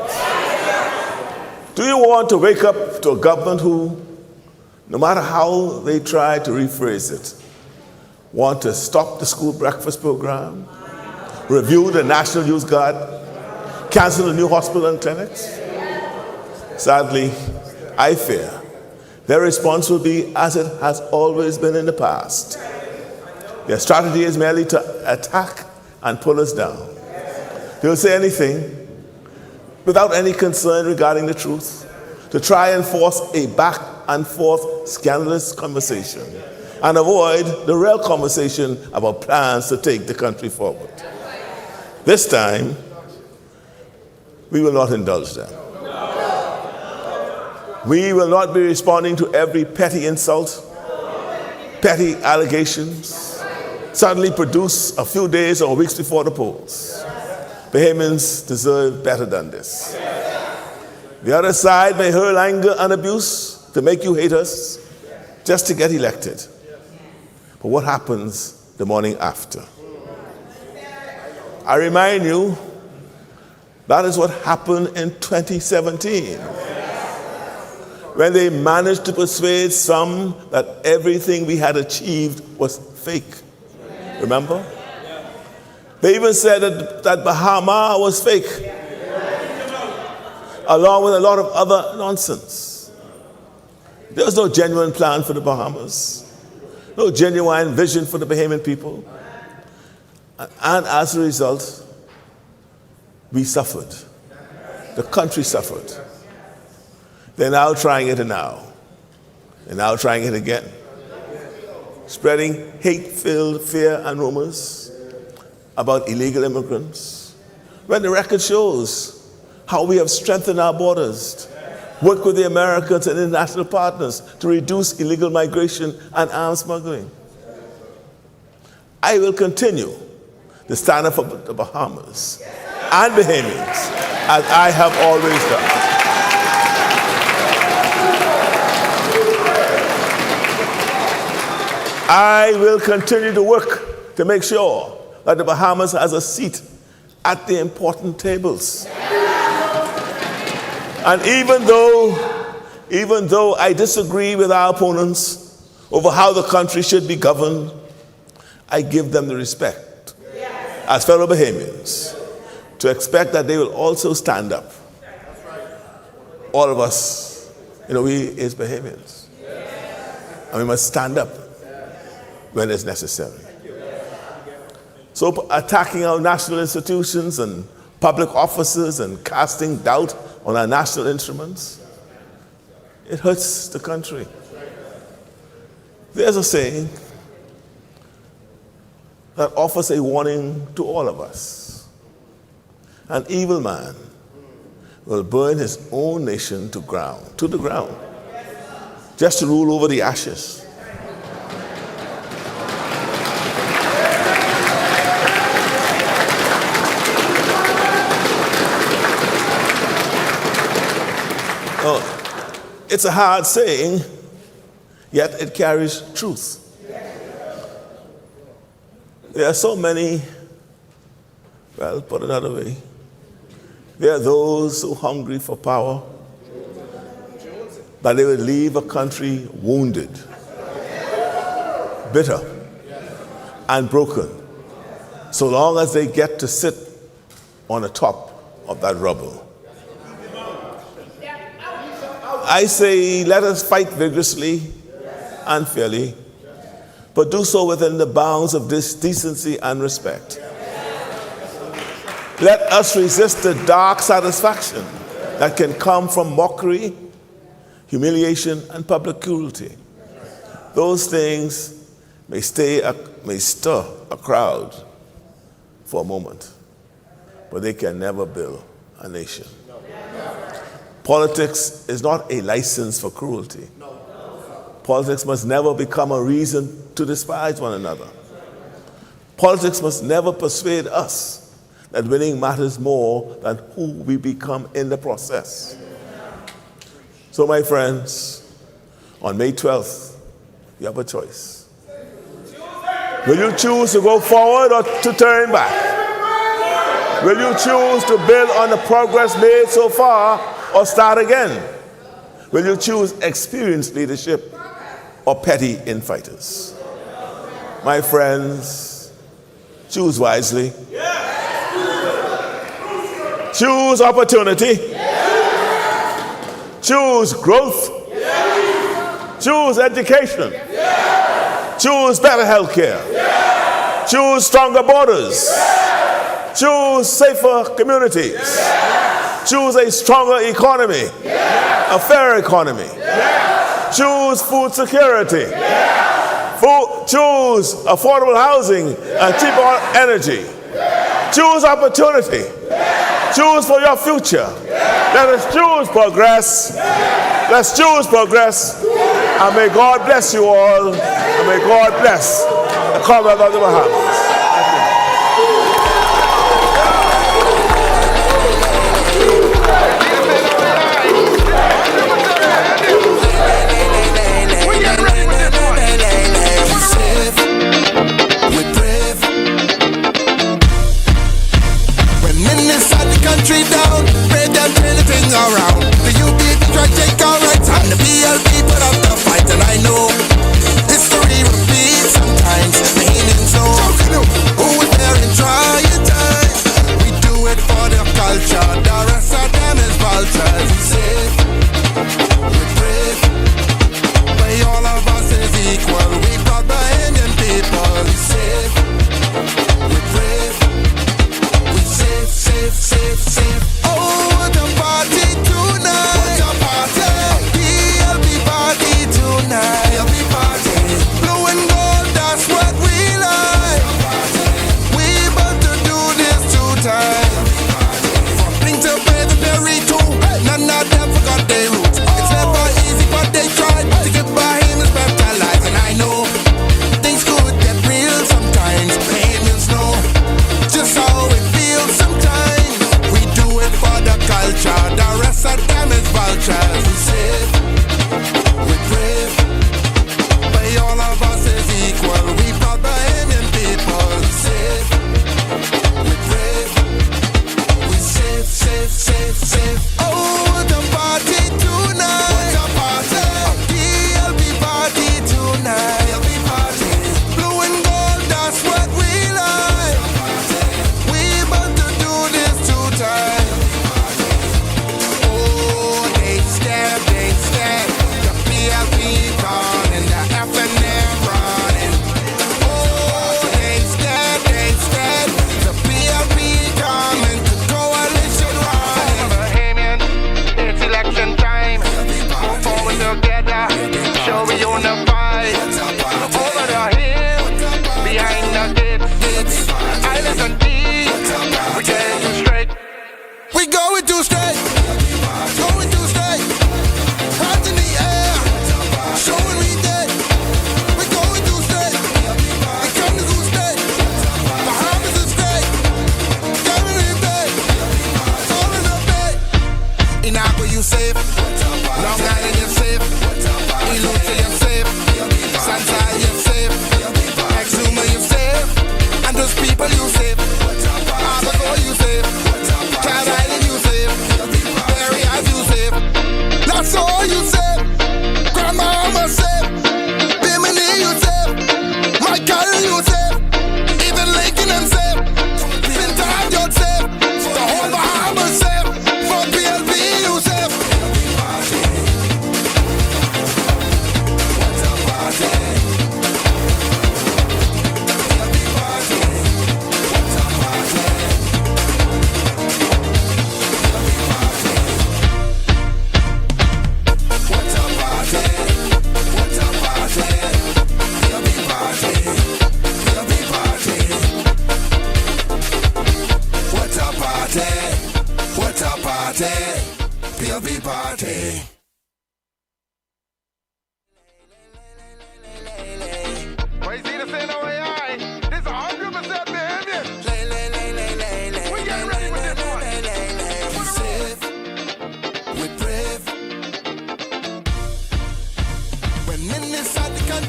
Speaker 4: Do you want to wake up to a government who, no matter how they try to rephrase it, want to stop the school breakfast program, review the National Youth Guard, cancel the new hospital and clinics? Sadly, I fear their response will be as it has always been in the past. Their strategy is merely to attack and pull us down. They'll say anything without any concern regarding the truth, to try and force a back and forth scandalous conversation and avoid the real conversation about plans to take the country forward. This time, we will not indulge them. We will not be responding to every petty insult, petty allegations, suddenly produced a few days or weeks before the polls. Bahamians deserve better than this. The other side may hurl anger and abuse to make you hate us just to get elected. But what happens the morning after? I remind you That is what happened in 2017. When they managed to persuade some that everything we had achieved was fake. Remember? They even said that Bahama was fake, along with a lot of other nonsense. There was no genuine plan for the Bahamas, no genuine vision for the Bahamian people. And as a result, we suffered. The country suffered. They're now trying it now. They're now trying it again. Spreading hate-filled fear and rumors about illegal immigrants, when the record shows how we have strengthened our borders, worked with the Americans and international partners to reduce illegal migration and arms smuggling. I will continue to stand up for the Bahamas and Bahamians, as I have always done. I will continue to work to make sure that the Bahamas has a seat at the important tables. And even though I disagree with our opponents over how the country should be governed, I give them the respect as fellow Bahamians to expect that they will also stand up. All of us, we as Bahamians. And we must stand up when it's necessary. So attacking our national institutions and public offices and casting doubt on our national instruments, it hurts the country. There's a saying that offers a warning to all of us. An evil man will burn his own nation to the ground, just to rule over the ashes. It's a hard saying, yet it carries truth. There are so many, well, put another way, there are those so hungry for power that they would leave a country wounded, bitter, and broken, so long as they get to sit on the top of that rubble. I say, let us fight vigorously and fairly, but do so within the bounds of this decency and respect. Let us resist the dark satisfaction that can come from mockery, humiliation, and public cruelty. Those things may stir a crowd for a moment, but they can never build a nation. Politics is not a license for cruelty. Politics must never become a reason to despise one another. Politics must never persuade us that winning matters more than who we become in the process. So, my friends, on May 12th, you have a choice. Will you choose to go forward or to turn back? Will you choose to build on the progress made so far or start again? Will you choose experienced leadership or petty infighters? My friends, choose wisely. Choose opportunity. Choose growth. Choose education. Choose better health care. Choose stronger borders. Choose safer communities. Choose a stronger economy, a fairer economy. Choose food security. Choose affordable housing and cheaper energy. Choose opportunity. Choose for your future. Let us choose progress. Let's choose progress. And may God bless you all. And may God bless the Commonwealth of the Bahamas.
Speaker 1: Country down.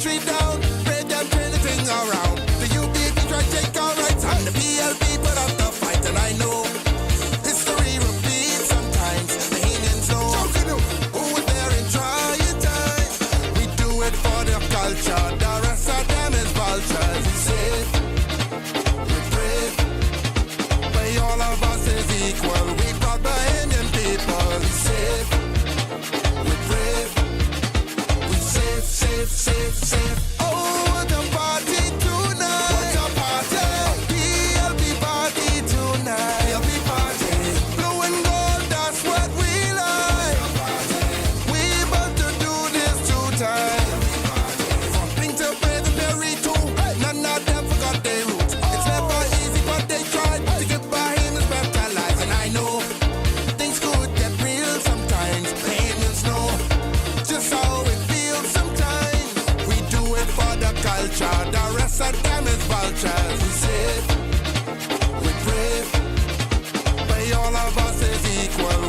Speaker 1: country down, break them, turn the thing around. The UPP try to take our rights, and the PLP put up the fight, and I know history repeats sometimes. Bahamians know who was there in trying times. We do it for the culture, the rest of them is vultures. We say we brave, but all of us is equal. We proud Bahamian people. We say we brave, we safe, safe, safe, safe. Oh, the party tonight. What a party. PLP party tonight. PLP party. Blue and gold, that's what we like. We about to do this 2 times. From Pink to Brave and Berry too. None of them forgot their roots. It's never easy, but they tried to give Bahamians better lives. And I know things could get real sometimes. Bahamians know just how it feels sometimes. We do it for the culture, the rest of them is vultures. We safe, we brave, but all of us is equal.